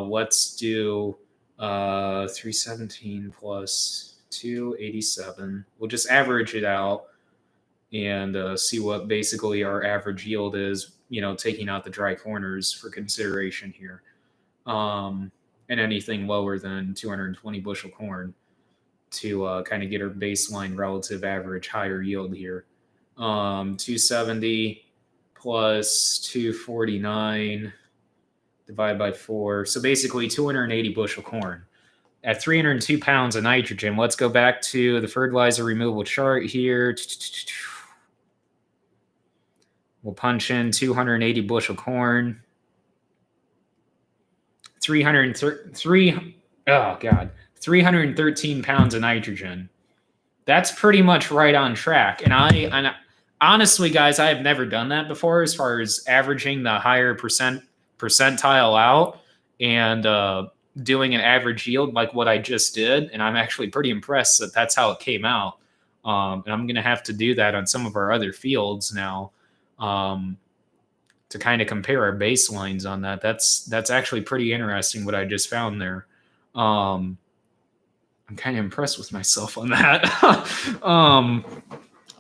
let's do 317 plus 287. We'll just average it out and see what basically our average yield is, taking out the dry corners for consideration here. And anything lower than 220 bushel corn to kind of get our baseline relative average higher yield here. 270 plus 249 divided by 4. So basically 280 bushel corn. At 302 pounds of nitrogen, let's go back to the fertilizer removal chart here. We'll punch in 280 bushel corn. 313 pounds of nitrogen. That's pretty much right on track. And I honestly, guys, I have never done that before as far as averaging the higher percentile out and doing an average yield like what I just did. And I'm actually pretty impressed that that's how it came out. And I'm going to have to do that on some of our other fields now to kind of compare our baselines on that. That's actually pretty interesting what I just found there. I'm kind of impressed with myself on that.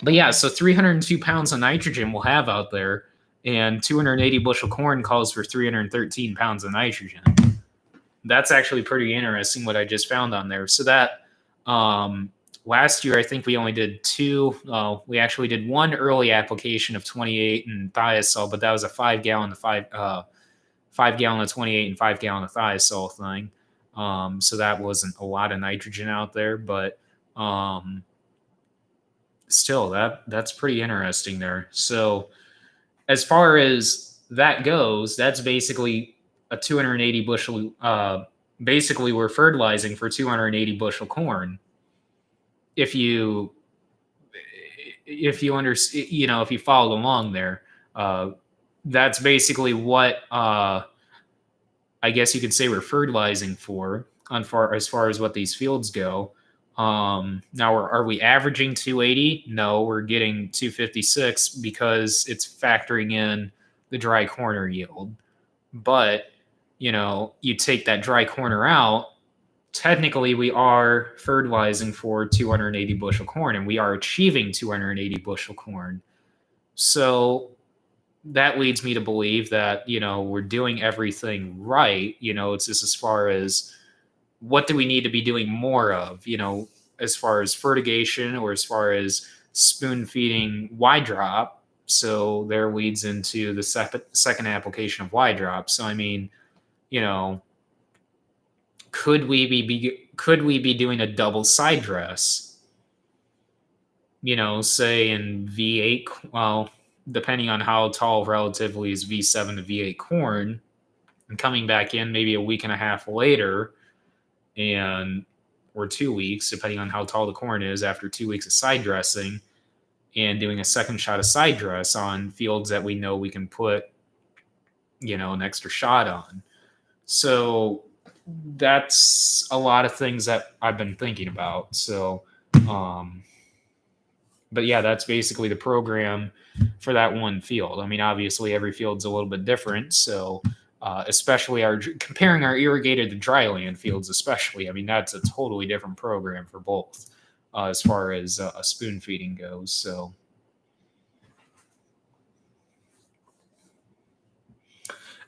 But yeah, so 302 pounds of nitrogen we'll have out there, and 280 bushel corn calls for 313 pounds of nitrogen. That's actually pretty interesting what I just found on there. So that last year, I think we only did we actually did one early application of 28 and thiazole, but that was a 5 gallon of 28 and 5 gallon of thiazole thing. So that wasn't a lot of nitrogen out there, but still that's pretty interesting there. So as far as that goes, that's basically a 280 bushel. Basically, we're fertilizing for 280 bushel corn. If you follow along there, that's basically what I guess you could say we're fertilizing for as far as what these fields go. Now, are we averaging 280? No, we're getting 256 because it's factoring in the dry corner yield. But, you take that dry corner out, technically we are fertilizing for 280 bushel corn, and we are achieving 280 bushel corn. So that leads me to believe that, we're doing everything right. It's just as far as what do we need to be doing more of, as far as fertigation or as far as spoon feeding Y drop. So there leads into the second application of Y drop. So, I mean, could we be doing a double side dress, say in V8, well, depending on how tall relatively is V7 to V8 corn, and coming back in maybe a week and a half later or 2 weeks, depending on how tall the corn is after 2 weeks of side dressing, and doing a second shot of side dress on fields that we know we can put, an extra shot on. So that's a lot of things that I've been thinking about. So, but yeah, that's basically the program for that one field. I mean, obviously every field's a little bit different. So, especially comparing our irrigated to dryland fields, especially, I mean, that's a totally different program for both as far as spoon feeding goes. So,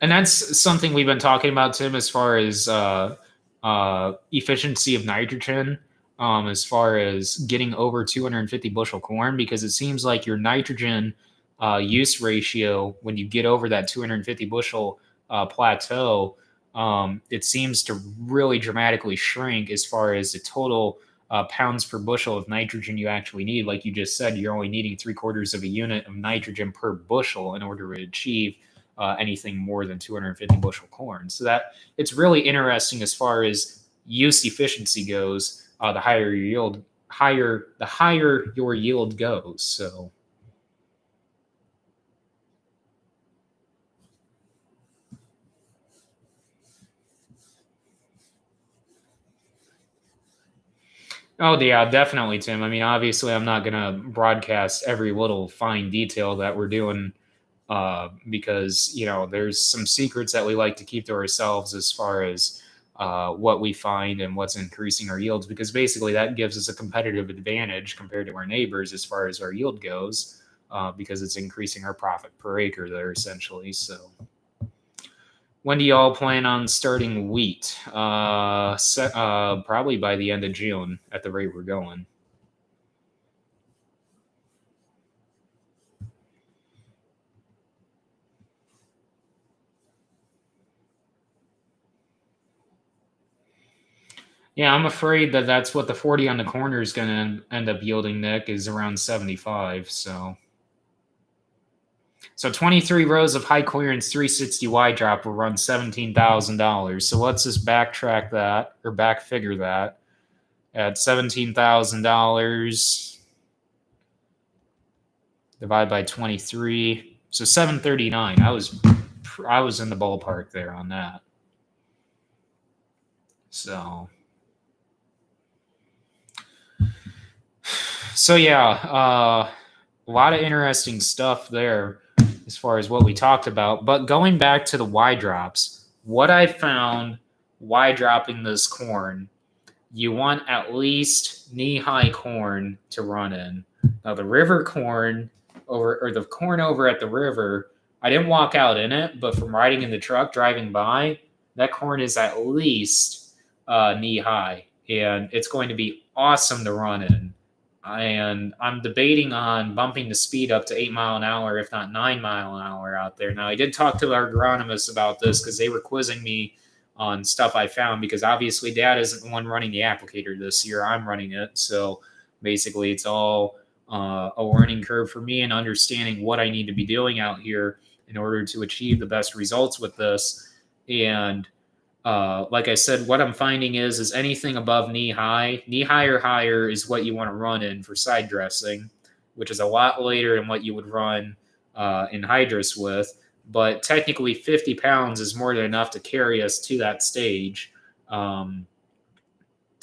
and that's something we've been talking about, Tim, as far as efficiency of nitrogen, as far as getting over 250 bushel corn, because it seems like your nitrogen use ratio, when you get over that 250 bushel plateau, it seems to really dramatically shrink as far as the total pounds per bushel of nitrogen you actually need. Like you just said, you're only needing 3/4 of a unit of nitrogen per bushel in order to achieve anything more than 250 bushel corn. So that it's really interesting as far as use efficiency goes. The higher your yield, the higher your yield goes. So. Oh, yeah, definitely, Tim. I mean, obviously, I'm not going to broadcast every little fine detail that we're doing because, there's some secrets that we like to keep to ourselves as far as what we find and what's increasing our yields, because basically that gives us a competitive advantage compared to our neighbors as far as our yield goes, because it's increasing our profit per acre there, essentially. So. When do y'all plan on starting wheat? Probably by the end of June at the rate we're going. Yeah, I'm afraid that that's what the 40 on the corner is going to end up yielding, Nick, is around 75. So 23 rows of high clearance 360 wide drop will run $17,000. So let's just backtrack that or back figure that at $17,000 divide by 23. So 739. I was in the ballpark there on that. So yeah, a lot of interesting stuff there as far as what we talked about. But going back to the Y drops, what I found Y dropping this corn, you want at least knee-high corn to run in. Now the river corn or the corn over at the river, I didn't walk out in it, but from riding in the truck driving by, that corn is at least knee-high, and it's going to be awesome to run in. And I'm debating on bumping the speed up to 8 mile an hour, if not 9 mile an hour out there. Now, I did talk to our agronomists about this because they were quizzing me on stuff I found, because obviously Dad isn't the one running the applicator this year. I'm running it. So basically, it's all a learning curve for me and understanding what I need to be doing out here in order to achieve the best results with this. And like I said, what I'm finding is anything above knee high or higher is what you want to run in for side dressing, which is a lot later than what you would run in hydrous with. But technically 50 pounds is more than enough to carry us to that stage to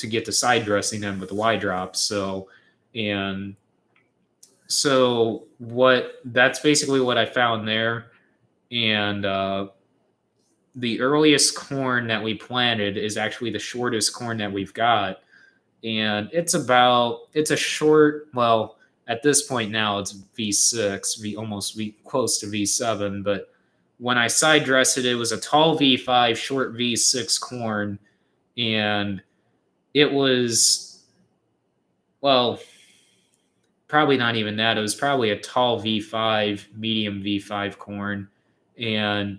get to side dressing them with the Y drops. So that's basically what I found there. And the earliest corn that we planted is actually the shortest corn that we've got. And it's a short, well, at this point now it's V6, close to V7. But when I side dressed it, it was a tall V5, short V6 corn. And it was, well, probably not even that. It was probably a tall V5, medium V5 corn. And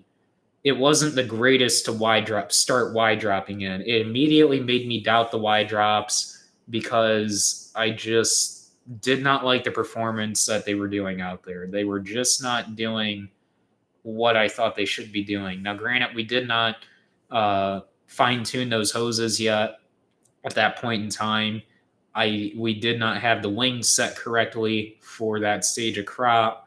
it wasn't the greatest to start Y dropping in. It immediately made me doubt the Y drops because I just did not like the performance that they were doing out there. They were just not doing what I thought they should be doing. Now, granted, we did not fine tune those hoses yet at that point in time. We did not have the wings set correctly for that stage of crop.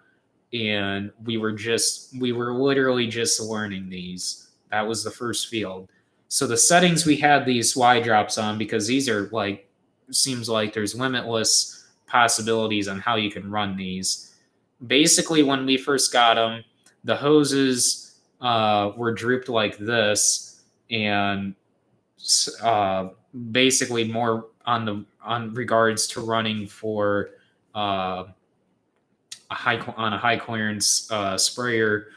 And we were literally just learning these. That was the first field. So the settings we had these Y drops on, because these are seems like there's limitless possibilities on how you can run these. Basically, when we first got them, the hoses were drooped like this, and basically more on regards to running for a high clearance sprayer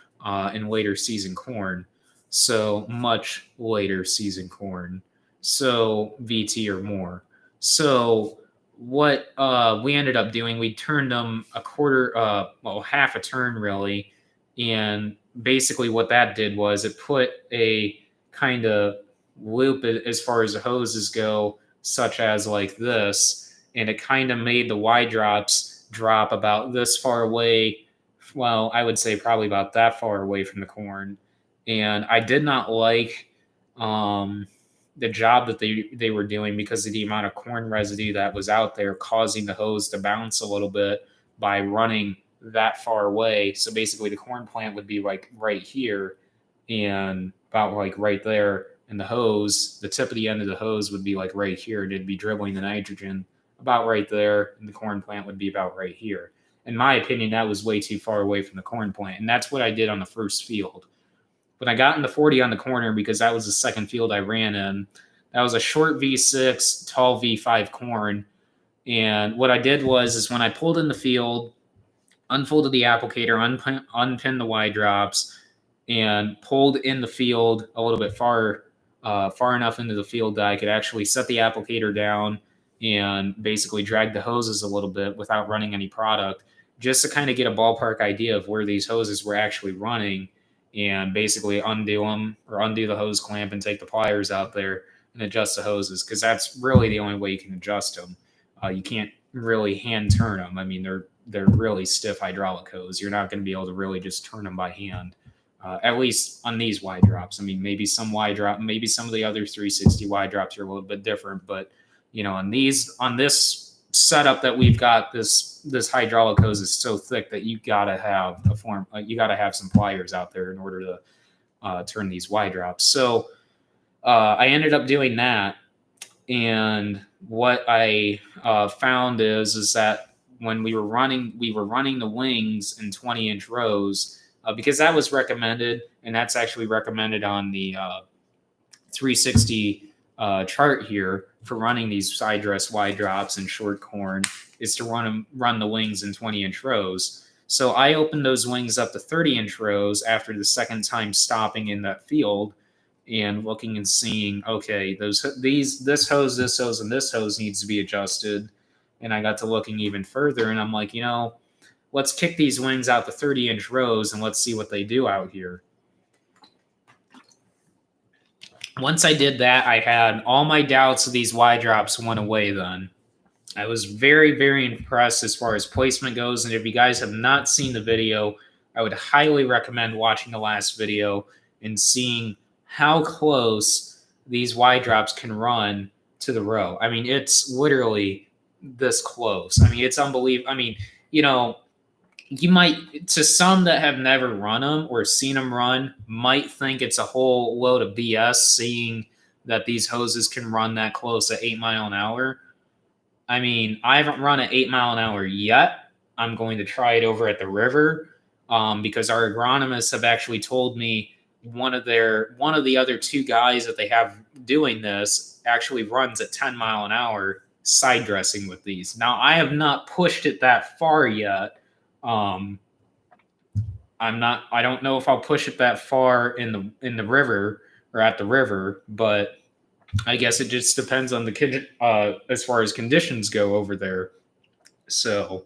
in later season corn. So much later season corn. So VT or more. So what we ended up doing, we turned them a quarter, half a turn really. And basically what that did was it put a kind of loop as far as the hoses go, such as like this. And it kind of made the Y drops drop about this far away. Well, I would say probably about that far away from the corn. And I did not like the job that they were doing because of the amount of corn residue that was out there, causing the hose to bounce a little bit by running that far away. So basically the corn plant would be like right here and about like right there. And the hose, the tip of the end of the hose would be like right here. It'd be dribbling the nitrogen about right there. And the corn plant would be about right here. In my opinion, that was way too far away from the corn plant. And that's what I did on the first field. When I got in the 40 on the corner, because that was the second field I ran in, that was a short V6, tall V5 corn. And what I did was when I pulled in the field, unfolded the applicator, unpinned the Y drops, and pulled in the field a little bit far enough into the field that I could actually set the applicator down and basically drag the hoses a little bit without running any product, just to kind of get a ballpark idea of where these hoses were actually running, and basically undo the hose clamp and take the pliers out there and adjust the hoses, because that's really the only way you can adjust them. You can't really hand turn them. I mean, they're really stiff hydraulic hose. You're not going to be able to really just turn them by hand, at least on these Y drops. I mean, maybe some of the other 360 Y drops are a little bit different, but on this setup that we've got, this hydraulic hose is so thick that you gotta have some pliers out there in order to turn these Y drops. So I ended up doing that, and what I found is that when we were running the wings in 20-inch rows, because that was recommended, and that's actually recommended on the 360 chart here for running these side dress Y drops and short corn, is to run the wings in 20-inch rows. So I opened those wings up to 30-inch rows after the second time stopping in that field and looking and seeing, okay, this hose, and this hose needs to be adjusted. And I got to looking even further, and I'm like, let's kick these wings out to 30-inch rows and let's see what they do out here. Once I did that, I had all my doubts of these Y drops went away then. I was very, very impressed as far as placement goes. And if you guys have not seen the video, I would highly recommend watching the last video and seeing how close these Y drops can run to the row. I mean, it's literally this close. I mean, it's unbelievable. I mean, you might, to some that have never run them or seen them run, might think it's a whole load of BS seeing that these hoses can run that close at 8 miles an hour. I mean, I haven't run at 8 miles an hour yet. I'm going to try it over at the river because our agronomists have actually told me one of the other two guys that they have doing this actually runs at 10 miles an hour side dressing with these. Now, I have not pushed it that far yet. I don't know if I'll push it that far in the river or at the river, but I guess it just depends on as far as conditions go over there. So,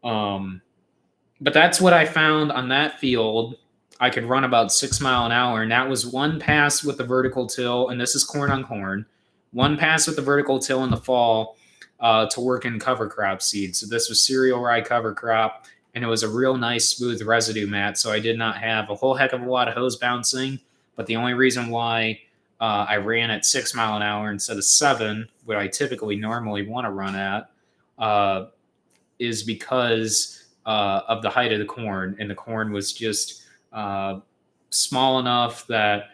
but that's what I found on that field. I could run about 6 miles an hour, and that was one pass with the vertical till, and this is corn on corn. One pass with the vertical till in the fall to work in cover crop seed. So this was cereal rye cover crop, and it was a real nice smooth residue mat. So I did not have a whole heck of a lot of hose bouncing, but the only reason why I ran at 6 miles an hour instead of 7, what I typically normally want to run at, is because of the height of the corn, and the corn was just small enough that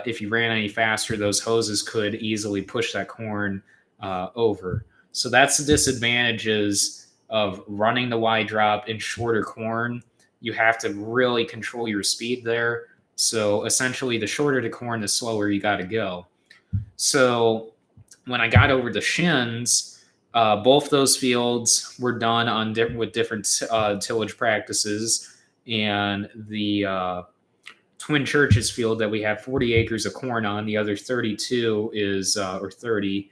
if you ran any faster, those hoses could easily push that corn over. So that's the disadvantages of running the Y drop in shorter corn. You have to really control your speed there. So essentially, the shorter the corn, the slower you got to go. So when I got over the shins, both those fields were done with different tillage practices. And the Twin Churches field that we have 40 acres of corn on, the other 32 is, or 30,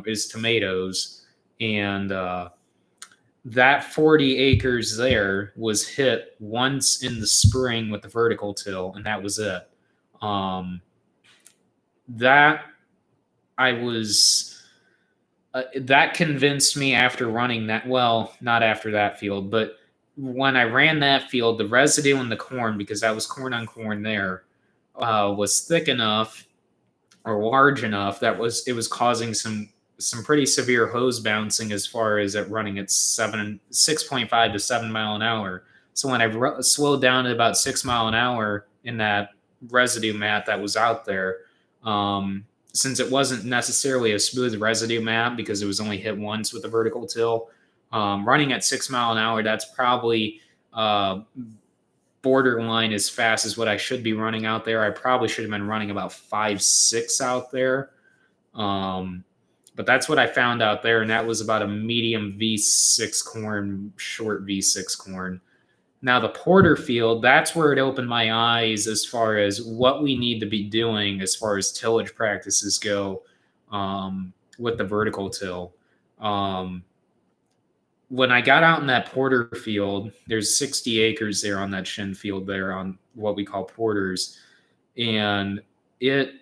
is tomatoes. And that 40 acres there was hit once in the spring with the vertical till, and that was it. That I was that convinced me after running that. Well, not after that field, but when I ran that field, the residue in the corn, because that was corn on corn there, was thick enough or large enough that it was causing some pretty severe hose bouncing as far as it running at 6.5 to 7 mile an hour. So when I slowed down at about 6 mile an hour in that residue mat that was out there, since it wasn't necessarily a smooth residue mat because it was only hit once with the vertical till, running at 6 mile an hour, that's probably borderline as fast as what I should be running out there. I probably should have been running about 5.6 out there. But that's what I found out there, and that was about a medium V6 corn, short V6 corn. Now the Porter field, that's where it opened my eyes as far as what we need to be doing as far as tillage practices go, with the vertical till. When I got out in that Porter field, there's 60 acres there on that shin field there on what we call Porters. And it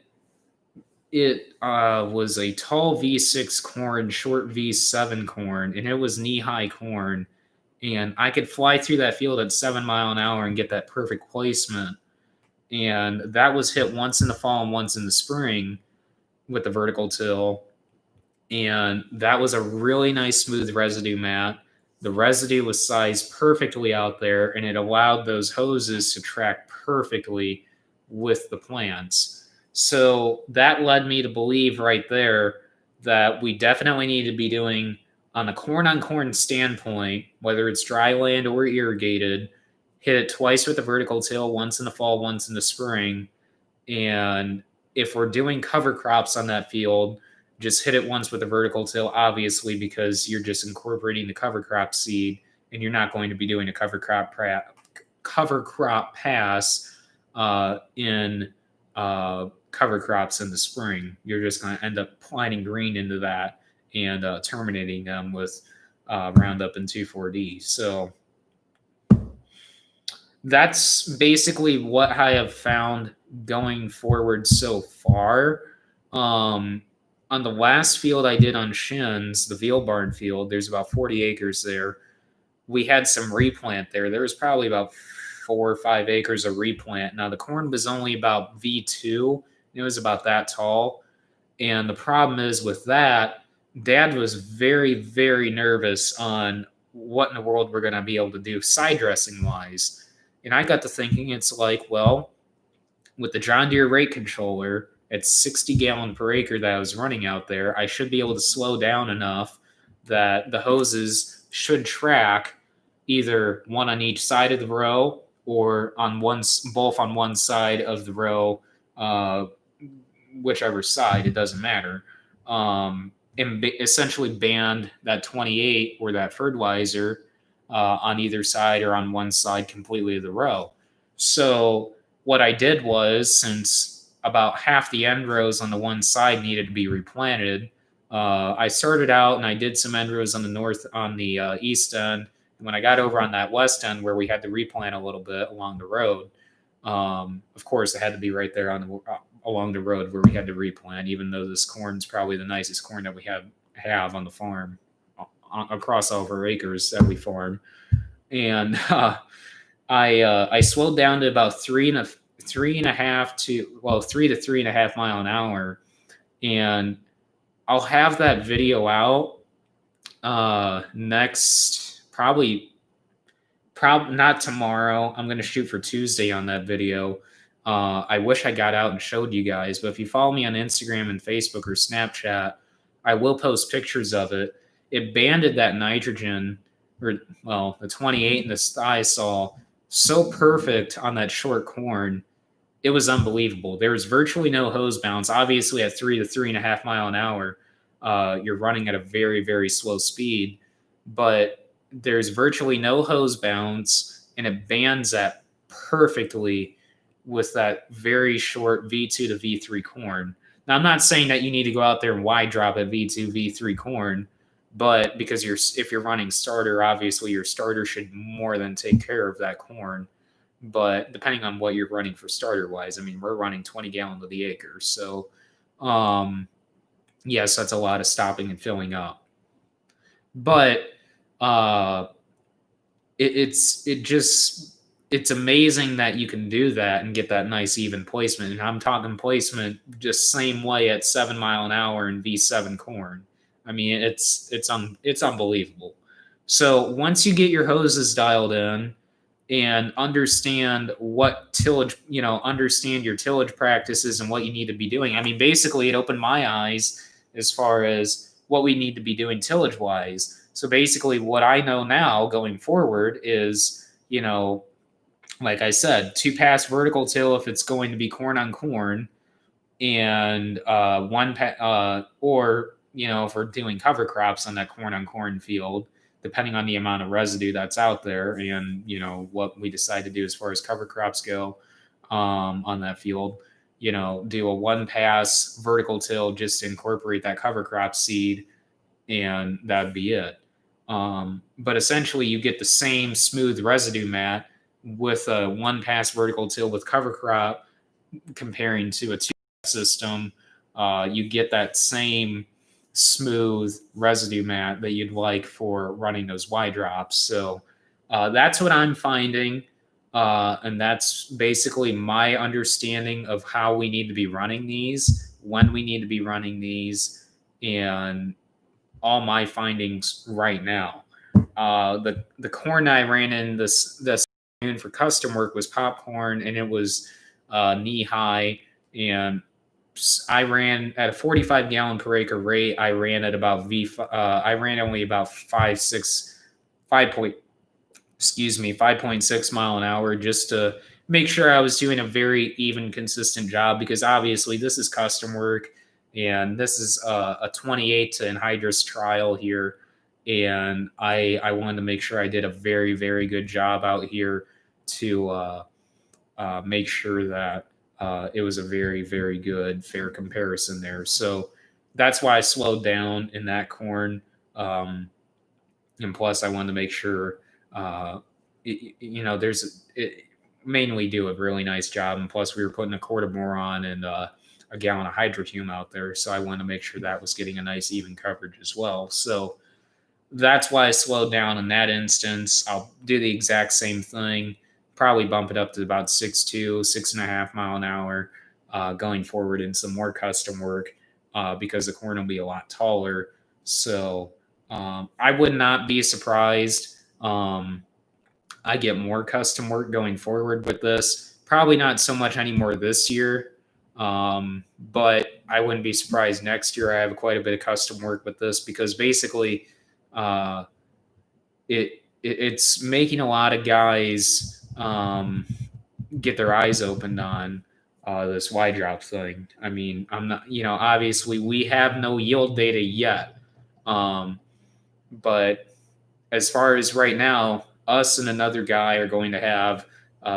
was a tall V6 corn, short V7 corn, and it was knee-high corn. And I could fly through that field at 7 mile an hour and get that perfect placement. And that was hit once in the fall and once in the spring with the vertical till. And that was a really nice smooth residue mat. The residue was sized perfectly out there, and it allowed those hoses to track perfectly with the plants. So that led me to believe right there that we definitely need to be doing, on a corn-on-corn standpoint, whether it's dry land or irrigated, hit it twice with the vertical till, once in the fall, once in the spring. And if we're doing cover crops on that field, just hit it once with the vertical till, obviously, because you're just incorporating the cover crop seed, and you're not going to be doing a cover crop pass in cover crops in the spring. You're just going to end up planting green into that and terminating them with Roundup and 2,4-D. So that's basically what I have found going forward so far. On the last field I did on shins, the veal barn field, there's about 40 acres there. We had some replant there. There was probably about 4 or 5 acres of replant. Now the corn was only about V2. It was about that tall. And the problem is with that, Dad was very, very nervous on what in the world we're going to be able to do side dressing wise. And I got to thinking, it's like, well, with the John Deere rate controller at 60 gallon per acre that I was running out there, I should be able to slow down enough that the hoses should track either one on each side of the row or both on one side of the row, whichever side, it doesn't matter. And essentially band that 28 or that fertilizer on either side or on one side completely of the row. So what I did was, since about half the end rows on the one side needed to be replanted, I started out and I did some end rows on the east end. And when I got over on that west end where we had to replant a little bit along the road, of course it had to be right there along the road where we had to replant, even though this corn's probably the nicest corn that we have on the farm across all of our acres that we farm. And I slowed down to about 3 to 3.5 mile an hour. And I'll have that video out next, probably not tomorrow. I'm going to shoot for Tuesday on that video. I wish I got out and showed you guys, but if you follow me on Instagram and Facebook or Snapchat, I will post pictures of it. It banded that nitrogen, the 28 and the thiazole, so perfect on that short corn. It was unbelievable. There was virtually no hose bounce. Obviously, at 3 to 3.5 mile an hour, you're running at a very, very slow speed, but there's virtually no hose bounce, and it bands that perfectly with that very short V2 to V3 corn. Now, I'm not saying that you need to go out there and wide drop at V2, V3 corn, But because if you're running starter, obviously your starter should more than take care of that corn. But depending on what you're running for starter wise, I mean, we're running 20 gallons of the acre. So, yes, that's a lot of stopping and filling up. But uh, it's amazing that you can do that and get that nice even placement. And I'm talking placement just same way at 7 mile an hour in V7 corn. I mean, it's unbelievable. So once you get your hoses dialed in and understand what tillage, understand your tillage practices and what you need to be doing. I mean, basically, it opened my eyes as far as what we need to be doing tillage wise. So basically, what I know now going forward is, like I said, 2-pass vertical till if it's going to be corn on corn, and or if we're doing cover crops on that corn on corn field, depending on the amount of residue that's out there and what we decide to do as far as cover crops go on that field, do a 1-pass vertical till just to incorporate that cover crop seed, and that'd be it. But essentially you get the same smooth residue mat with a 1-pass vertical till with cover crop comparing to a 2-pass system. You get that same smooth residue mat that you'd like for running those Y drops. So that's what I'm finding. And that's basically my understanding of how we need to be running these, when we need to be running these, and all my findings right now. The corn I ran in this for custom work was popcorn, and it was knee high, and I ran at a 45 gallon per acre rate. I ran at about I ran only about 5.6 mile an hour, just to make sure I was doing a very even, consistent job, because obviously this is custom work and this is a 28 to anhydrous trial here. And I wanted to make sure I did a very, very good job out here to make sure that it was a very, very good, fair comparison there. So that's why I slowed down in that corn. And plus, I wanted to make sure, mainly do a really nice job. And plus, we were putting a quart of boron and a gallon of hydrofume out there. So I wanted to make sure that was getting a nice, even coverage as well. So that's why I slowed down in that instance. I'll do the exact same thing, probably bump it up to about 6.2, 6.5 mile an hour going forward in some more custom work because the corn will be a lot taller. So I would not be surprised. I get more custom work going forward with this. Probably not so much anymore this year, but I wouldn't be surprised next year. I have quite a bit of custom work with this because basically it's making a lot of guys get their eyes opened on this Y drop thing. I mean, I'm not, obviously we have no yield data yet. But as far as right now, us and another guy are going to have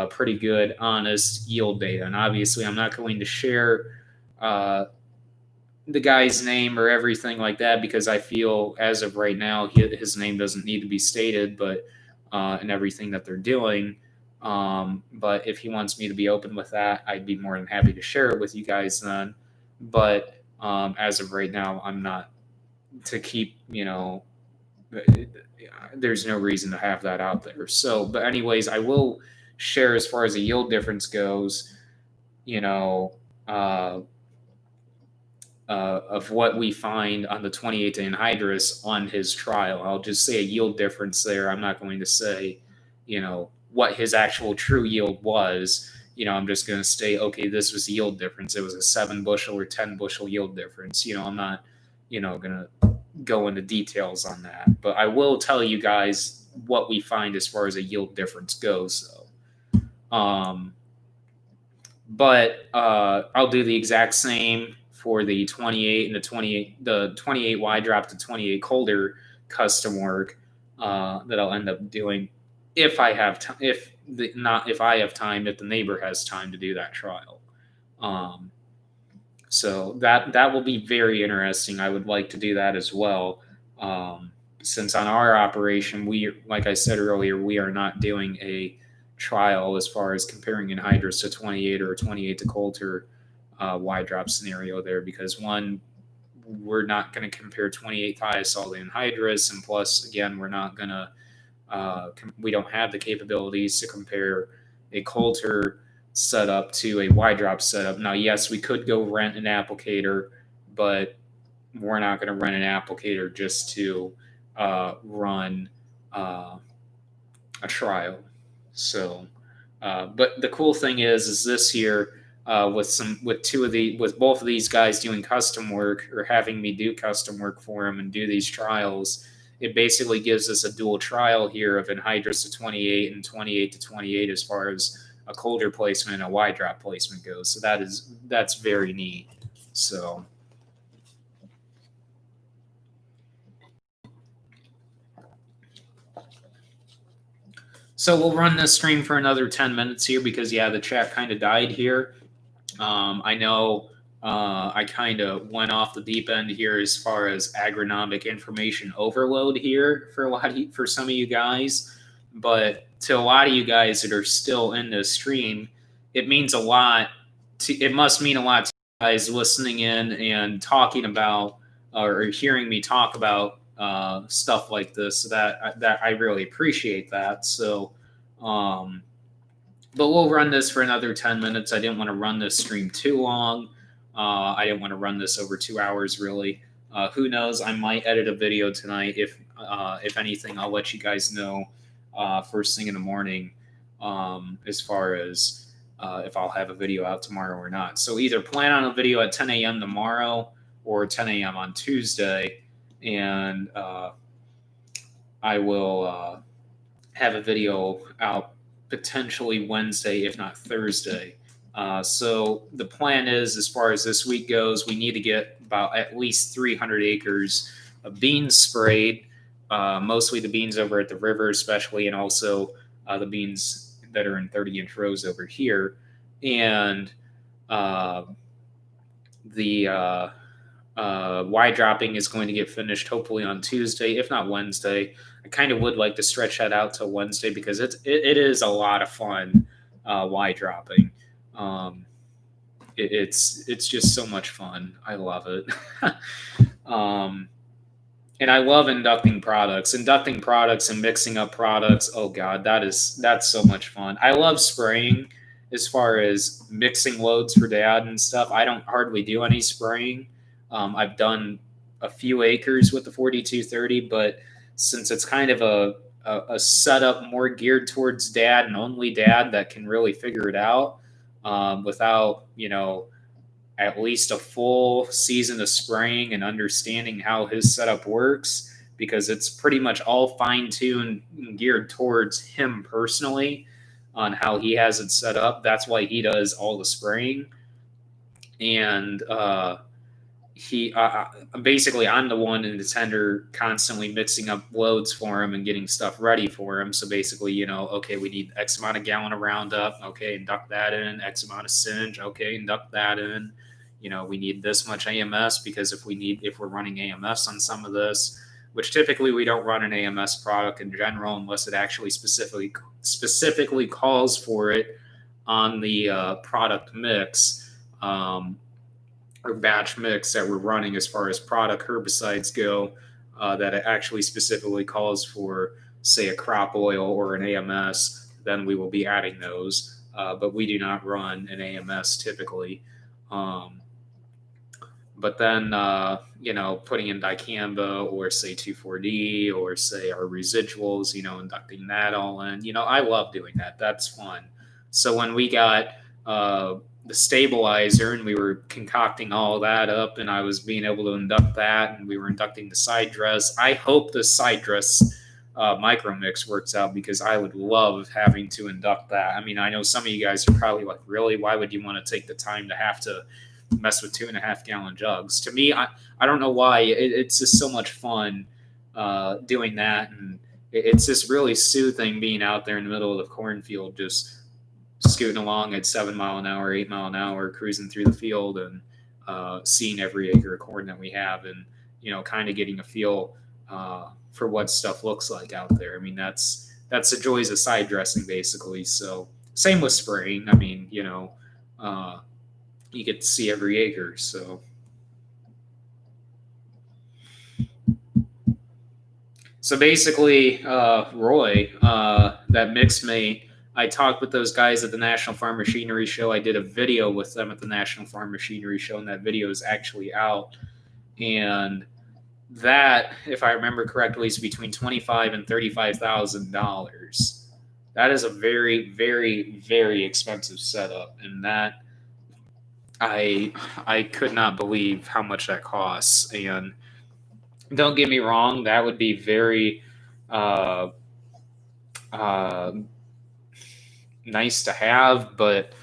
pretty good, honest yield data. And obviously, I'm not going to share the guy's name or everything like that because I feel, as of right now, his name doesn't need to be stated, but and everything that they're doing. But if he wants me to be open with that, I'd be more than happy to share it with you guys then. But as of right now, I'm not to keep, there's no reason to have that out there. So, but anyways, I will share as far as the yield difference goes, of what we find on the 28 to anhydrous on his trial. I'll just say a yield difference there. I'm not going to say, what his actual true yield was. I'm just going to say, okay, this was the yield difference. It was a 7 bushel or 10 bushel yield difference. I'm not, going to go into details on that, but I will tell you guys what we find as far as a yield difference goes. So, but I'll do the exact same for the 28 and the 28 Y drop to 28 colder custom work that I'll end up doing if I have time. If I have time, if the neighbor has time to do that trial. So that will be very interesting. I would like to do that as well. Since on our operation, like I said earlier, we are not doing a trial as far as comparing anhydrous to 28 or 28 to Coulter wide drop scenario there, because one, we're not going to compare 28 thiazole to anhydrous, and plus, again, we're not going to we don't have the capabilities to compare a Coulter setup to a wide drop setup. Now, yes, we could go rent an applicator, but we're not going to rent an applicator just to run a trial. So, but the cool thing is this year with both of these guys doing custom work or having me do custom work for them and do these trials, it basically gives us a dual trial here of anhydrous to 28 and 28 to 28 as far as a Coulter placement and a wide drop placement goes. So that's very neat. So. So we'll run this stream for another 10 minutes here because, yeah, the chat kind of died here. I know I kind of went off the deep end here as far as agronomic information overload here for some of you guys. But to a lot of you guys that are still in this stream, it means a lot. It must mean a lot to you guys listening in and talking about or hearing me talk about stuff like this. So that I really appreciate that. So, but we'll run this for another 10 minutes. I didn't want to run this stream too long. I didn't want to run this over 2 hours, really. Who knows? I might edit a video tonight. If anything, I'll let you guys know first thing in the morning as far as if I'll have a video out tomorrow or not. So either plan on a video at 10 a.m. tomorrow or 10 a.m. on Tuesday, and I will have a video out potentially Wednesday, if not Thursday. So the plan is, as far as this week goes, we need to get about at least 300 acres of beans sprayed, mostly the beans over at the river especially, and also the beans that are in 30-inch rows over here. And the wide dropping is going to get finished hopefully on Tuesday, if not Wednesday. I kind of would like to stretch that out till Wednesday because it is a lot of fun wide dropping. It's just so much fun. I love it. And I love inducting products and mixing up products. Oh God, that's so much fun. I love spraying as far as mixing loads for dad and stuff. I don't hardly do any spraying. I've done a few acres with the 4230, but since it's kind of a setup more geared towards dad and only dad that can really figure it out without, at least a full season of spraying and understanding how his setup works, because it's pretty much all fine-tuned and geared towards him personally on how he has it set up. That's why he does all the spraying. And he basically, I'm the one in the tender constantly mixing up loads for him and getting stuff ready for him. So basically, okay, we need X amount of gallon of Roundup. Okay, induct that in. X amount of Singe. Okay, induct that in. We need this much AMS because if we're running AMS on some of this, which typically we don't run an AMS product in general unless it actually specifically calls for it on the product mix. Or batch mix that we're running as far as product herbicides go, that it actually specifically calls for, say, a crop oil or an AMS, then we will be adding those. But we do not run an AMS typically. But then, putting in dicamba or say 2,4-D or say our residuals, inducting that all in, I love doing that. That's fun. So when we got the stabilizer and we were concocting all that up and I was being able to induct that and we were inducting the Sidedress, I hope the Sidedress micro mix works out because I would love having to induct that. I mean, I know some of you guys are probably like, really, why would you want to take the time to have to mess with 2.5 gallon jugs? To me, I don't know why. It's just so much fun doing that, and it's just really soothing being out there in the middle of the cornfield, just scooting along at 7 mile an hour, 8 mile an hour, cruising through the field and seeing every acre of corn that we have, and kind of getting a feel for what stuff looks like out there. I mean, that's the joys of side dressing, basically. So same with spraying. I mean, you get to see every acre. So basically, Roy, that mix mate, I talked with those guys at the National Farm Machinery Show. I did a video with them at the National Farm Machinery Show, and that video is actually out. And that, if I remember correctly, is between $25,000 and $35,000. That is a very, very, very expensive setup, and that I could not believe how much that costs. And don't get me wrong, that would be very uh, uh, nice to have, but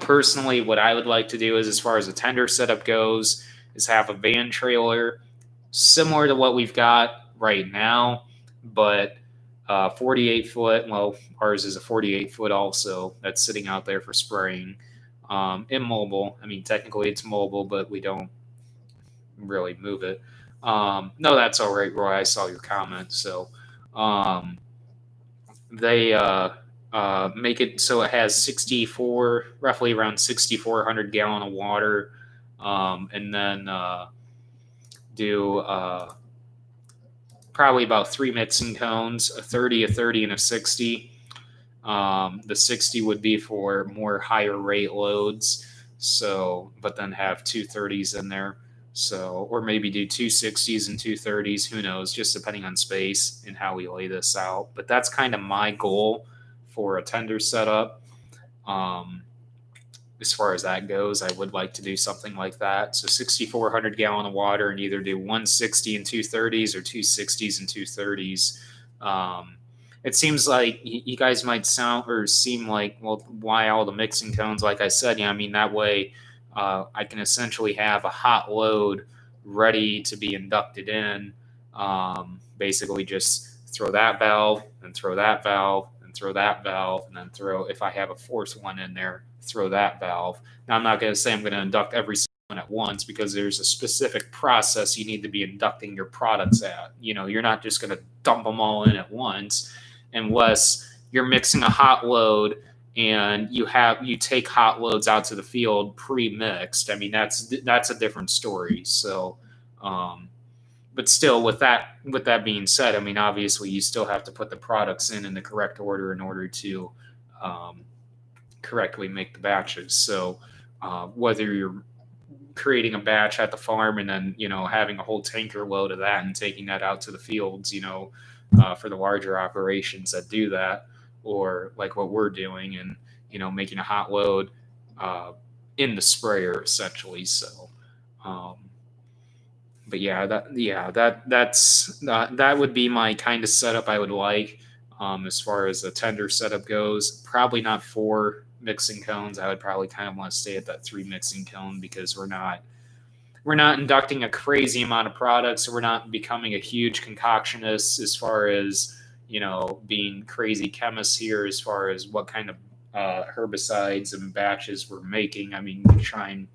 personally, what I would like to do is, as far as a tender setup goes, is have a van trailer similar to what we've got right now, but 48 foot. Well, ours is a 48 foot also that's sitting out there for spraying. Immobile. I mean, technically it's mobile, but we don't really move it. No, that's all right, Roy. I saw your comment. So um, they make it so it has 64, roughly around 6,400 gallon of water, and then do probably about 3 mixing cones, a 30, a 30, and a 60. The 60 would be for more higher rate loads. So, but then have 230s in there. So, or maybe do 260s and 230s, who knows, just depending on space and how we lay this out. But that's kind of my goal for a tender setup. As far as that goes, I would like to do something like that. So 6,400 gallon of water, and either do 160 and 230s or 260s and 230s. It seems like you guys might sound or seem like, well, why all the mixing cones? Like I said, I mean, that way I can essentially have a hot load ready to be inducted in. Basically, just throw that valve and throw that valve and throw that valve, and then throw, if I have a fourth one in there, throw that valve. Now, I'm not going to say I'm going to induct every single one at once, because there's a specific process you need to be inducting your products at. You're not just going to dump them all in at once, unless you're mixing a hot load and you take hot loads out to the field pre-mixed. I mean, that's a different story. So, but still, with that being said, I mean, obviously you still have to put the products in the correct order in order to correctly make the batches. So whether you're creating a batch at the farm and then having a whole tanker load of that and taking that out to the fields, for the larger operations that do that, or like what we're doing, and making a hot load in the sprayer essentially. So but that would be my kind of setup I would like. As far as the tender setup goes, probably not 4 mixing cones. I would probably kind of want to stay at that 3 mixing cone, because we're not inducting a crazy amount of products. So we're not becoming a huge concoctionist as far as, being crazy chemists here as far as what kind of herbicides and batches we're making. I mean, we try and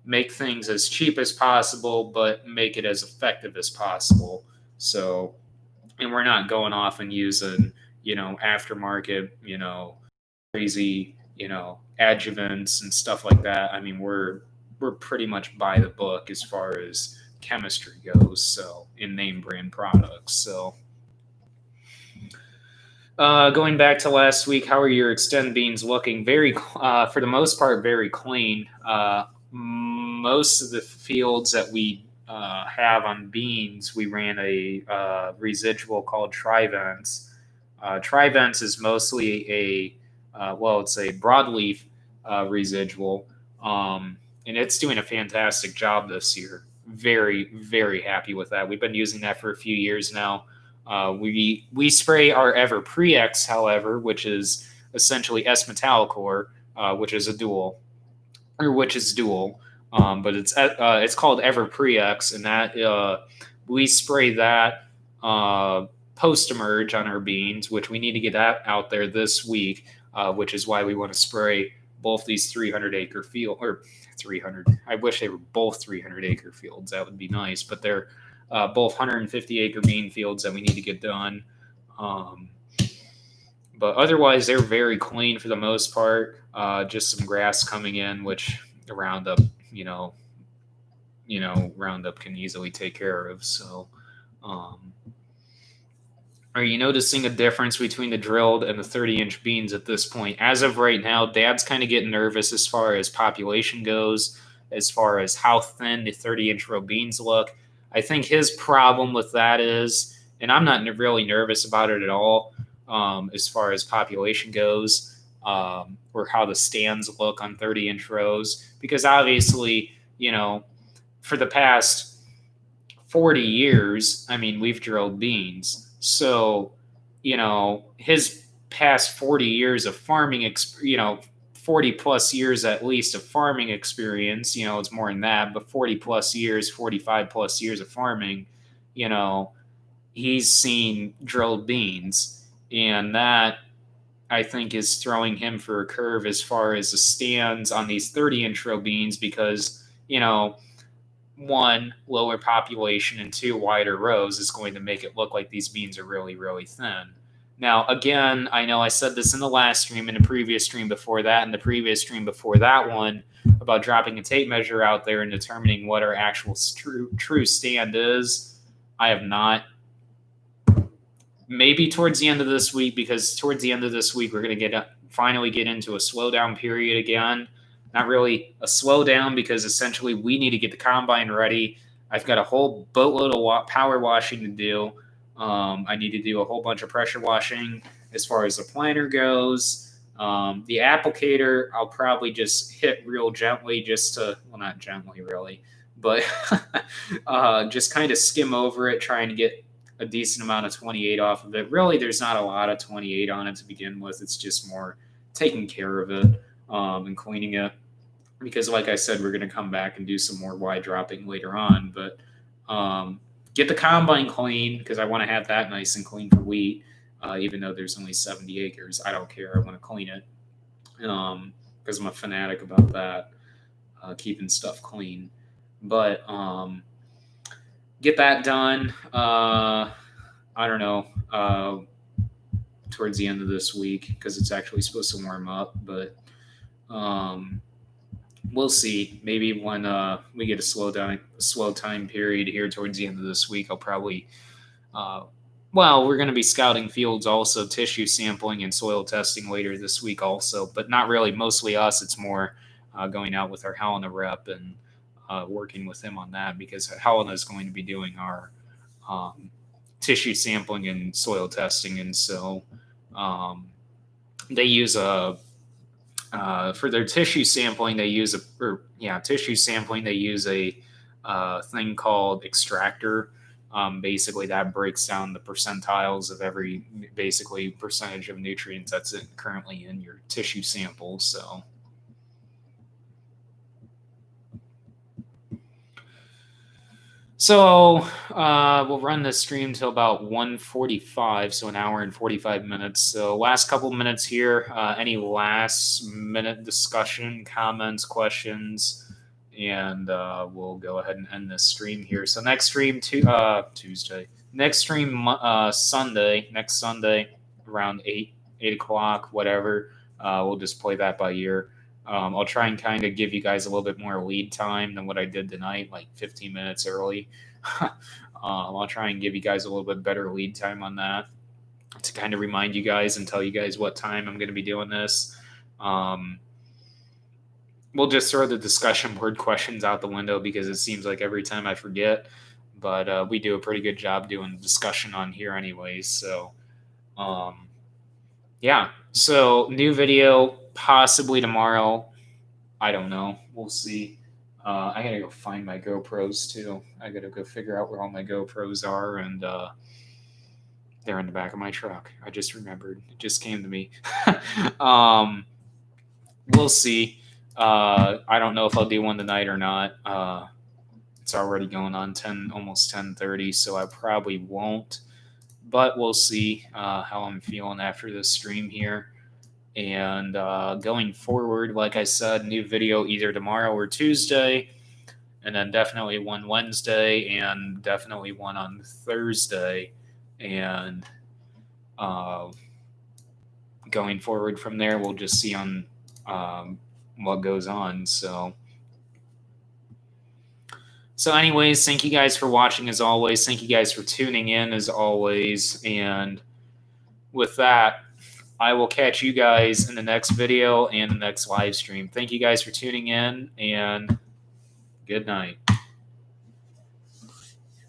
make things as cheap as possible, but make it as effective as possible. So, and we're not going off and using, aftermarket, crazy, adjuvants and stuff like that. I mean, we're pretty much by the book as far as chemistry goes. So, in name brand products. So, going back to last week, how are your extend beans looking? Very, for the most part, very clean. Most of the fields that we have on beans, we ran a residual called Trivence. Trivence is mostly it's a broadleaf residual, and it's doing a fantastic job this year. Very, very happy with that. We've been using that for a few years now. We spray our Ever Pre-X, however, which is essentially S Metallicor, which is dual. But it's called Ever Pre-X, and that we spray that post-emerge on our beans, which we need to get that out there this week, which is why we want to spray both these 300-acre field, or 300. I wish they were both 300-acre fields. That would be nice, but they're both 150-acre bean fields that we need to get done. But otherwise, they're very clean for the most part. Just some grass coming in, which Roundup, Roundup can easily take care of. So, are you noticing a difference between the drilled and the 30-inch beans at this point? As of right now, Dad's kind of getting nervous as far as population goes, as far as how thin the 30-inch row beans look. I think his problem with that is, and I'm not really nervous about it at all, as far as population goes, or how the stands look on 30-inch rows, because obviously, for the past 40 years, I mean, we've drilled beans. So, his past 40 years of farming, 40 plus years at least of farming experience, it's more than that, but 40 plus years, 45 plus years of farming, he's seen drilled beans. And that, I think, is throwing him for a curve as far as the stands on these 30-inch row beans because, one, lower population, and two, wider rows is going to make it look like these beans are really, really thin. Now, again, I know I said this in the last stream, in the previous stream before that, and the previous stream before that one, about dropping a tape measure out there and determining what our actual true stand is. I have not. Maybe towards the end of this week, because towards the end of this week, we're going to finally get into a slowdown period again. Not really a slowdown, because essentially we need to get the combine ready. I've got a whole boatload of power washing to do. I need to do a whole bunch of pressure washing as far as the planter goes. The applicator, I'll probably just hit real gently not gently really, but just kind of skim over it, trying to get a decent amount of 28 off of it. Really, there's not a lot of 28 on it to begin with. It's just more taking care of it and cleaning it. Because like I said, we're going to come back and do some more wide dropping later on. But get the combine clean, because I want to have that nice and clean for wheat. Even though there's only 70 acres, I don't care. I want to clean it because I'm a fanatic about that, keeping stuff clean. But get that done. I don't know, towards the end of this week, because it's actually supposed to warm up. But we'll see. Maybe when we get a slow time period here towards the end of this week, I'll probably, we're going to be scouting fields also, tissue sampling and soil testing later this week also, but not really mostly us. It's more going out with our Helena rep and working with him on that, because Helena is going to be doing our tissue sampling and soil testing. And so they use for their tissue sampling, they use a thing called extractor. Basically, that breaks down the percentiles of every basically percentage of nutrients that's currently in your tissue sample. So we'll run this stream till about 1:45, so an hour and 45 minutes. So last couple minutes here, any last minute discussion, comments, questions, and we'll go ahead and end this stream here. So next stream Tuesday. Next stream Sunday. Next Sunday around 8 o'clock, whatever. We'll just play that by ear. I'll try and kind of give you guys a little bit more lead time than what I did tonight, like 15 minutes early. I'll try and give you guys a little bit better lead time on that to kind of remind you guys and tell you guys what time I'm going to be doing this. We'll just throw the discussion board questions out the window, because it seems like every time I forget, but we do a pretty good job doing discussion on here anyways. So, yeah. So new video possibly tomorrow. I don't know. We'll see. I gotta go find my GoPros too. I gotta go figure out where all my GoPros are, and they're in the back of my truck. I just remembered. It just came to me. We'll see. I don't know if I'll do one tonight or not. It's already going on almost 10:30, so I probably won't. But we'll see how I'm feeling after this stream here. And going forward, like I said, new video either tomorrow or Tuesday. and then definitely one Wednesday, and definitely one on Thursday. And going forward from there, we'll just see on what goes on. So anyways, thank you guys for watching as always. Thank you guys for tuning in as always. And with that, I will catch you guys in the next video and the next live stream. Thank you guys for tuning in, and good night.